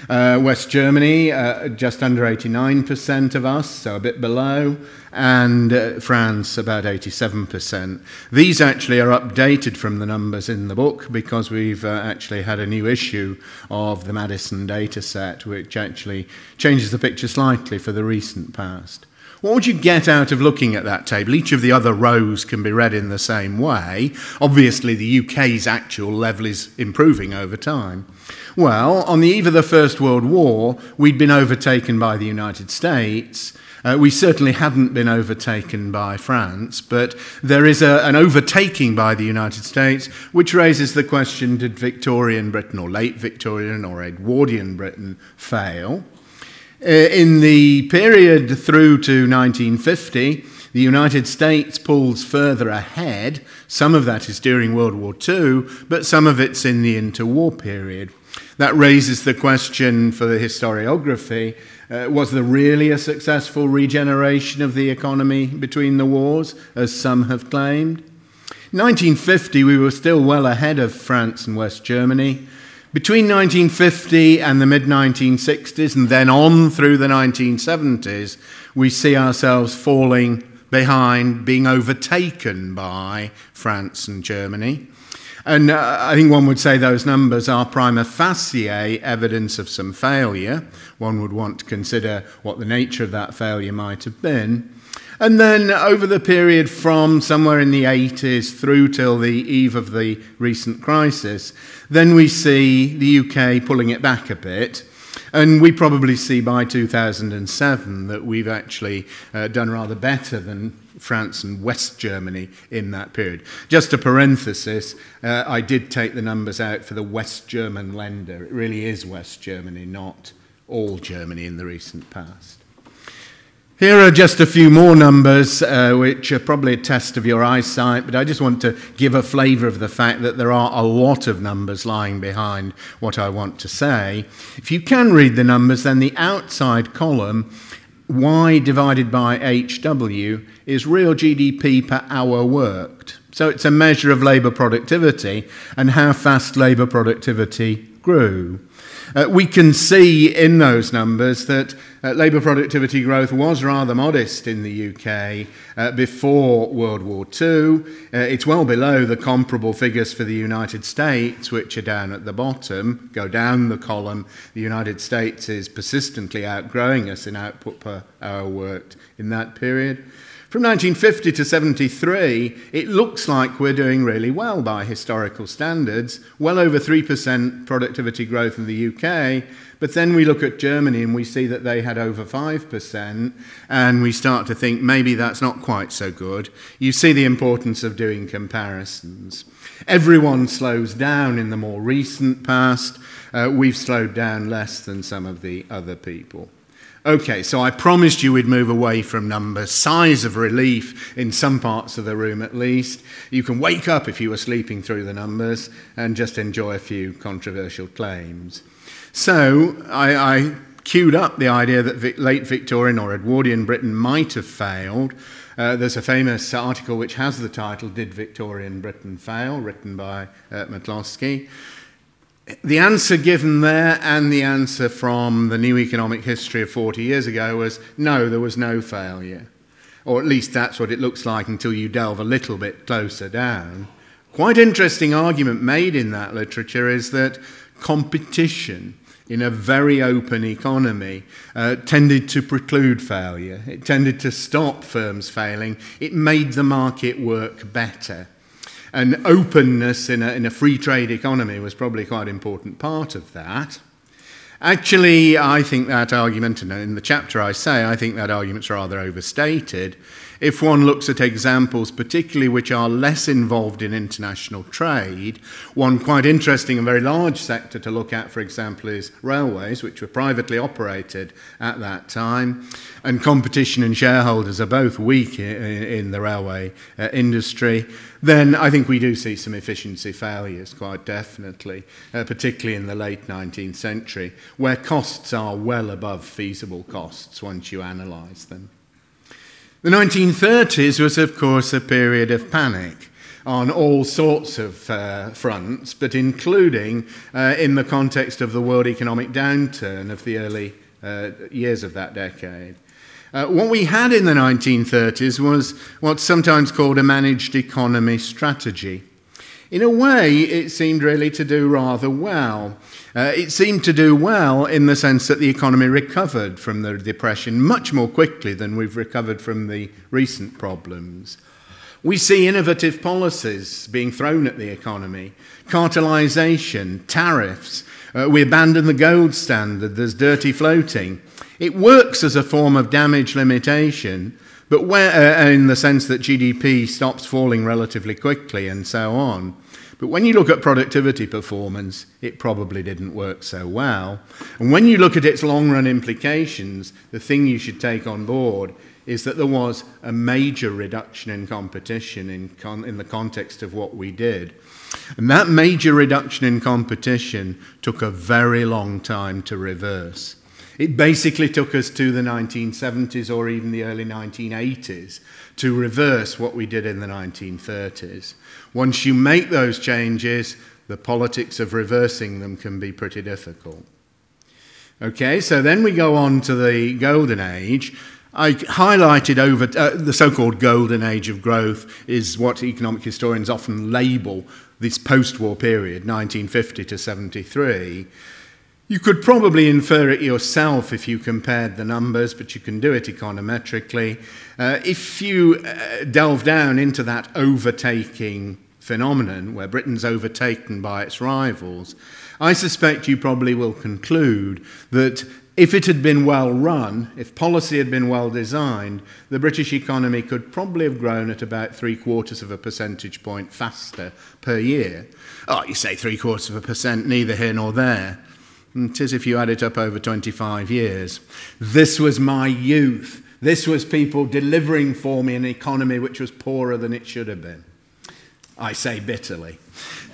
West Germany, just under 89% of us, so a bit below, and France, about 87%. These actually are updated from the numbers in the book because we've actually had a new issue of the Madison data set, which actually changes the picture slightly for the recent past. What would you get out of looking at that table? Each of the other rows can be read in the same way. Obviously, the UK's actual level is improving over time. Well, on the eve of the First World War, we'd been overtaken by the United States. We certainly hadn't been overtaken by France, but there is an overtaking by the United States, which raises the question, did Victorian Britain or late Victorian or Edwardian Britain fail? In the period through to 1950, the United States pulls further ahead. Some of that is during World War II, but some of it's in the interwar period. That raises the question for the historiography, was there really a successful regeneration of the economy between the wars, as some have claimed? In 1950, we were still well ahead of France and West Germany. Between 1950 and the mid-1960s, and then on through the 1970s, we see ourselves falling behind, being overtaken by France and Germany. And I think one would say those numbers are prima facie evidence of some failure. One would want to consider what the nature of that failure might have been. And then over the period from somewhere in the 80s through till the eve of the recent crisis, then we see the UK pulling it back a bit. And we probably see by 2007 that we've actually done rather better than France and West Germany in that period. Just a parenthesis, I did take the numbers out for the West German lender. It really is West Germany, not all Germany in the recent past. Here are just a few more numbers, which are probably a test of your eyesight, but I just want to give a flavour of the fact that there are a lot of numbers lying behind what I want to say. If you can read the numbers, then the outside column, Y divided by HW, is real GDP per hour worked. So it's a measure of labour productivity and how fast labour productivity grew. We can see in those numbers that labour productivity growth was rather modest in the UK before World War II. It's well below the comparable figures for the United States, which are down at the bottom. Go down the column. The United States is persistently outgrowing us in output per hour worked in that period. From 1950 to 73, it looks like we're doing really well by historical standards, well over 3% productivity growth in the UK, but then we look at Germany and we see that they had over 5%, and we start to think maybe that's not quite so good. You see the importance of doing comparisons. Everyone slows down in the more recent past. We've slowed down less than some of the other people. Okay, so I promised you we'd move away from numbers. Sighs of relief in some parts of the room at least. You can wake up if you were sleeping through the numbers and just enjoy a few controversial claims. So I queued up the idea that late Victorian or Edwardian Britain might have failed. There's a famous article which has the title, Did Victorian Britain Fail?, written by McCloskey. The answer given there and the answer from the new economic history of 40 years ago was no, there was no failure. Or at least that's what it looks like until you delve a little bit closer down. Quite interesting argument made in that literature is that competition in a very open economy tended to preclude failure. It tended to stop firms failing. It made the market work better. And openness in a free trade economy was probably quite an important part of that. Actually, I think that argument, and in the chapter I say, I think that argument's rather overstated. If one looks at examples, particularly which are less involved in international trade, one quite interesting and very large sector to look at, for example, is railways, which were privately operated at that time. And competition and shareholders are both weak in the railway industry. Then I think we do see some efficiency failures, quite definitely, particularly in the late 19th century, where costs are well above feasible costs once you analyse them. The 1930s was, of course, a period of panic on all sorts of fronts, but including in the context of the world economic downturn of the early years of that decade. What we had in the 1930s was what's sometimes called a managed economy strategy. In a way, it seemed really to do rather well. It seemed to do well in the sense that the economy recovered from the Depression much more quickly than we've recovered from the recent problems. We see innovative policies being thrown at the economy, cartelisation, tariffs. We abandon the gold standard, there's dirty floating. It works as a form of damage limitation, but in the sense that GDP stops falling relatively quickly and so on. But when you look at productivity performance, it probably didn't work so well. And when you look at its long-run implications, the thing you should take on board is that there was a major reduction in competition in the context of what we did. And that major reduction in competition took a very long time to reverse. It basically took us to the 1970s or even the early 1980s to reverse what we did in the 1930s. Once you make those changes, the politics of reversing them can be pretty difficult. Okay, so then we go on to the Golden Age. I highlighted over the so-called Golden Age of growth is what economic historians often label this post-war period, 1950 to 73. You could probably infer it yourself if you compared the numbers, but you can do it econometrically. If you delve down into that overtaking phenomenon, where Britain's overtaken by its rivals, I suspect you probably will conclude that if it had been well run, if policy had been well designed, the British economy could probably have grown at about 0.75 of a percentage point faster per year. Oh, you say 0.75%, neither here nor there. It is if you add it up over 25 years. This was my youth. This was people delivering for me an economy which was poorer than it should have been. I say bitterly.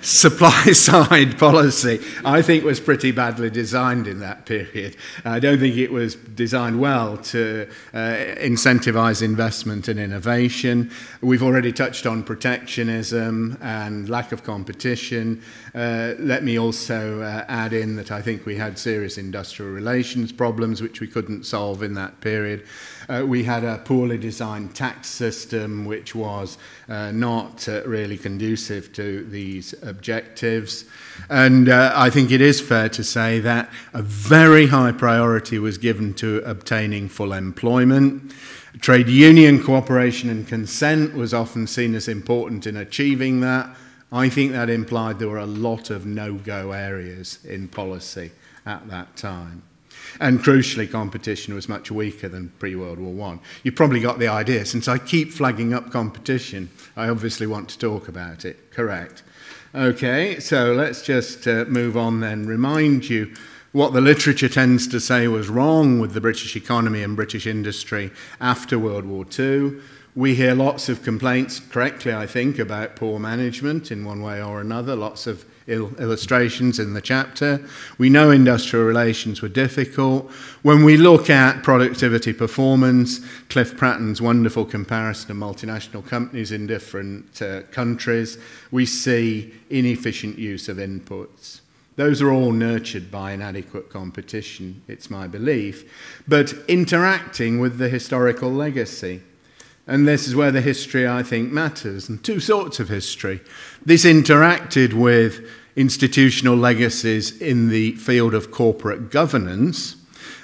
Supply-side policy, I think, was pretty badly designed in that period. I don't think it was designed well to incentivise investment and innovation. We've already touched on protectionism and lack of competition. Let me also add in that I think we had serious industrial relations problems which we couldn't solve in that period. We had a poorly designed tax system which was not really conducive to these objectives. And I think it is fair to say that a very high priority was given to obtaining full employment. Trade union cooperation and consent was often seen as important in achieving that. I think that implied there were a lot of no-go areas in policy at that time. And crucially, competition was much weaker than pre-World War I. You probably got the idea. Since I keep flagging up competition, I obviously want to talk about it. Correct. Okay, so let's just move on then. Remind you what the literature tends to say was wrong with the British economy and British industry after World War II. We hear lots of complaints, correctly I think, about poor management in one way or another, lots of illustrations in the chapter. We know industrial relations were difficult. When we look at productivity performance, Cliff Pratton's wonderful comparison of multinational companies in different countries, we see inefficient use of inputs. Those are all nurtured by inadequate competition, it's my belief, but interacting with the historical legacy. And this is where the history, I think, matters, and two sorts of history. This interacted with institutional legacies in the field of corporate governance,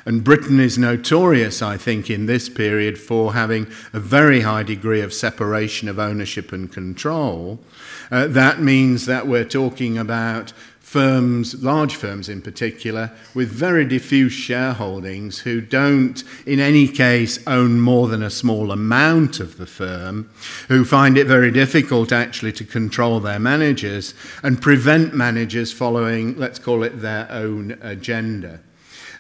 and Britain is notorious, I think, in this period for having a very high degree of separation of ownership and control. That means that we're talking about firms, large firms in particular, with very diffuse shareholdings who don't, in any case, own more than a small amount of the firm, who find it very difficult actually to control their managers and prevent managers following, let's call it, their own agenda.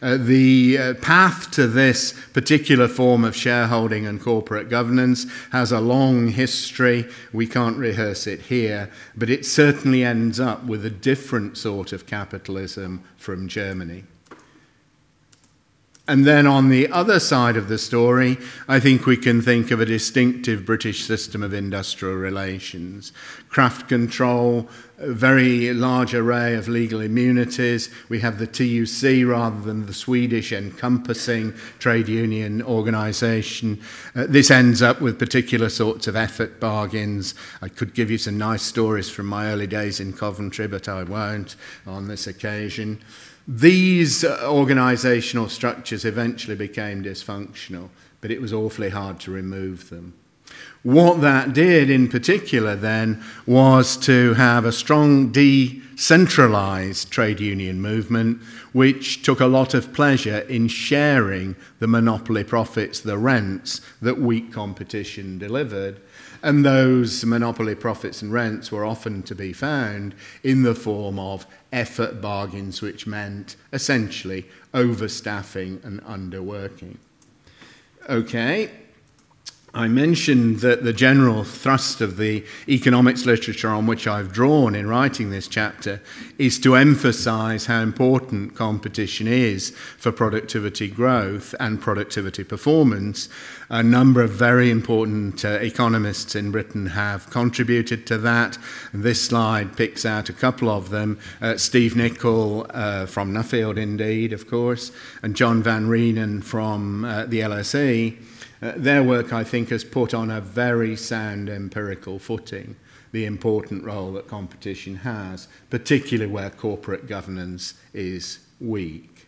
The path to this particular form of shareholding and corporate governance has a long history. We can't rehearse it here, but it certainly ends up with a different sort of capitalism from Germany. And then on the other side of the story, I think we can think of a distinctive British system of industrial relations. Craft control, a very large array of legal immunities. We have the TUC rather than the Swedish encompassing trade union organisation. This ends up with particular sorts of effort bargains. I could give you some nice stories from my early days in Coventry, but I won't on this occasion. These organisational structures eventually became dysfunctional, but it was awfully hard to remove them. What that did in particular then was to have a strong decentralised trade union movement, which took a lot of pleasure in sharing the monopoly profits, the rents that weak competition delivered. And those monopoly profits and rents were often to be found in the form of effort bargains, which meant essentially overstaffing and underworking. Okay, I mentioned that the general thrust of the economics literature on which I've drawn in writing this chapter is to emphasise how important competition is for productivity growth and productivity performance. A number of very important economists in Britain have contributed to that. This slide picks out a couple of them. Steve Nicol from Nuffield, indeed, of course, and John Van Reenen from the LSE. Their work, I think, has put on a very sound empirical footing the important role that competition has, particularly where corporate governance is weak.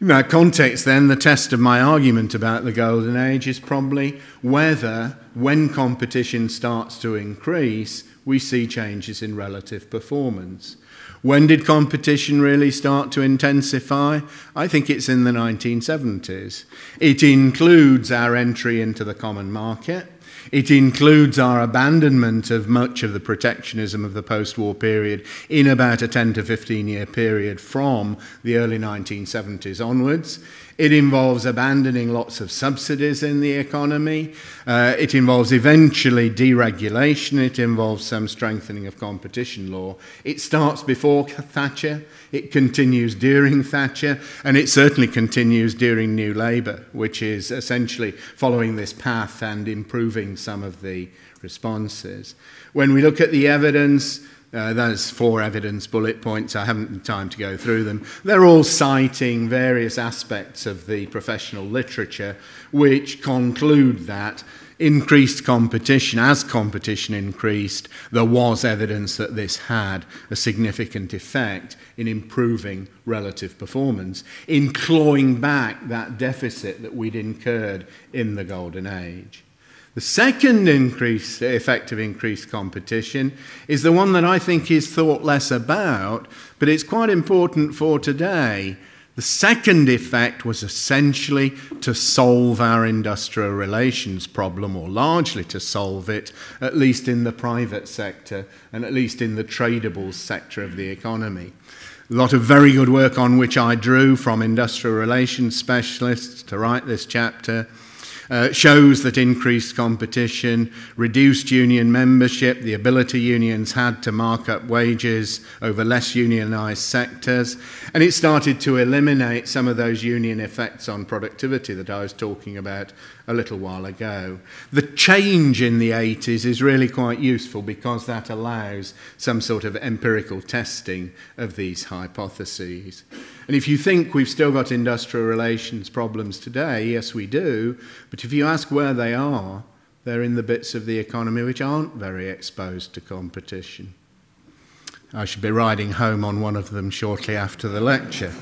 In that context, then, the test of my argument about the Golden Age is probably whether, when competition starts to increase, we see changes in relative performance. When did competition really start to intensify? I think it's in the 1970s. It includes our entry into the common market. It includes our abandonment of much of the protectionism of the post-war period in about a 10 to 15-year period from the early 1970s onwards. It involves abandoning lots of subsidies in the economy. It involves eventually deregulation. It involves some strengthening of competition law. It starts before Thatcher. It continues during Thatcher. And it certainly continues during New Labour, which is essentially following this path and improving some of the responses. When we look at the evidence, there's 4 evidence bullet points. I haven't had time to go through them. They're all citing various aspects of the professional literature which conclude that increased competition, as competition increased, there was evidence that this had a significant effect in improving relative performance, in clawing back that deficit that we'd incurred in the Golden Age. The second effect of increased competition is the one that I think is thought less about, but it's quite important for today. The second effect was essentially to solve our industrial relations problem, or largely to solve it, at least in the private sector and at least in the tradables sector of the economy. A lot of very good work on which I drew from industrial relations specialists to write this chapter shows that increased competition, reduced union membership, the ability unions had to mark up wages over less unionised sectors, and it started to eliminate some of those union effects on productivity that I was talking about a little while ago. The change in the 80s is really quite useful because that allows some sort of empirical testing of these hypotheses. And if you think we've still got industrial relations problems today, yes we do, but if you ask where they are, they're in the bits of the economy which aren't very exposed to competition. I should be riding home on one of them shortly after the lecture.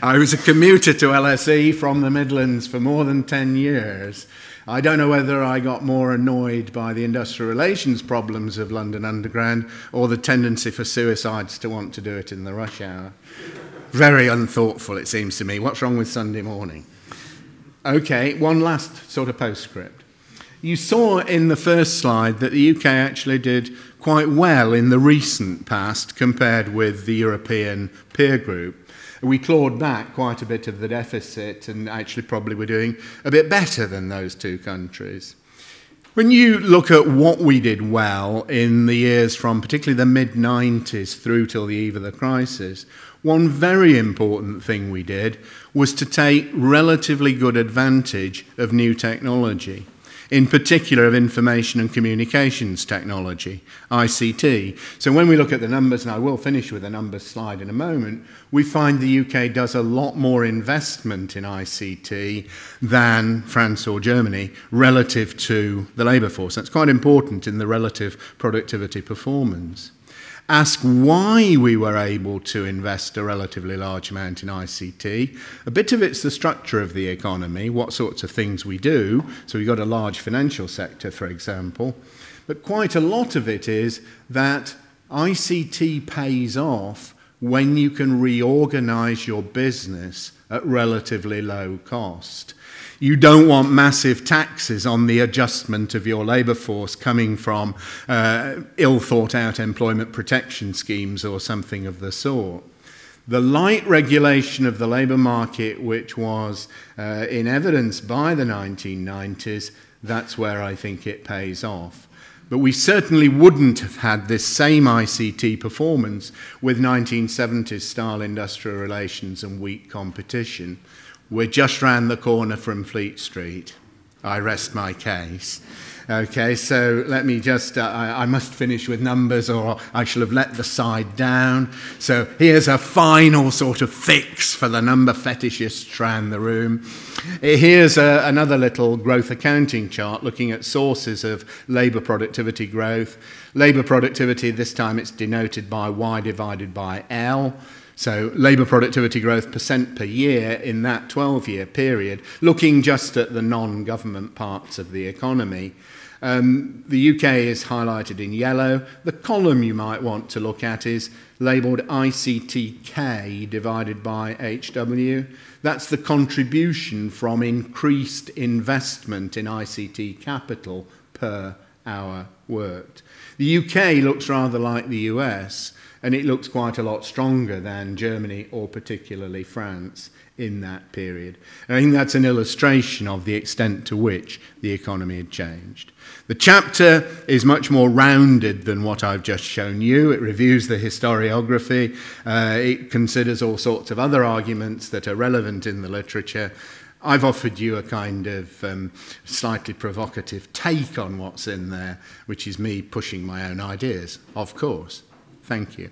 I was a commuter to LSE from the Midlands for more than 10 years. I don't know whether I got more annoyed by the industrial relations problems of London Underground or the tendency for suicides to want to do it in the rush hour. Very unthoughtful, it seems to me. What's wrong with Sunday morning? Okay, one last sort of postscript. You saw in the first slide that the UK actually did quite well in the recent past compared with the European peer group. We clawed back quite a bit of the deficit and actually probably were doing a bit better than those two countries. When you look at what we did well in the years from particularly the mid-90s through till the eve of the crisis, one very important thing we did was to take relatively good advantage of new technology, in particular of information and communications technology, ICT. So when we look at the numbers, and I will finish with a numbers slide in a moment, we find the UK does a lot more investment in ICT than France or Germany relative to the labour force. That's quite important in the relative productivity performance. Ask why we were able to invest a relatively large amount in ICT. A bit of it's the structure of the economy, what sorts of things we do. So we've got a large financial sector, for example. But quite a lot of it is that ICT pays off when you can reorganise your business at relatively low cost. You don't want massive taxes on the adjustment of your labour force coming from ill-thought-out employment protection schemes or something of the sort. The light regulation of the labour market, which was in evidence by the 1990s, that's where I think it pays off. But we certainly wouldn't have had this same ICT performance with 1970s style industrial relations and weak competition. We're just round the corner from Fleet Street. I rest my case. Okay, so let me just, I must finish with numbers or I shall have let the side down. So here's a final sort of fix for the number fetishists round the room. Here's another little growth accounting chart looking at sources of labour productivity growth. Labour productivity, this time it's denoted by Y divided by L. So labour productivity growth % per year in that 12-year period, looking just at the non-government parts of the economy. The UK is highlighted in yellow. The column you might want to look at is labelled ICTK divided by HW. That's the contribution from increased investment in ICT capital per hour worked. The UK looks rather like the US, and it looks quite a lot stronger than Germany or particularly France in that period. And I think that's an illustration of the extent to which the economy had changed. The chapter is much more rounded than what I've just shown you. It reviews the historiography. It considers all sorts of other arguments that are relevant in the literature. I've offered you a kind of slightly provocative take on what's in there, which is me pushing my own ideas, of course. Thank you.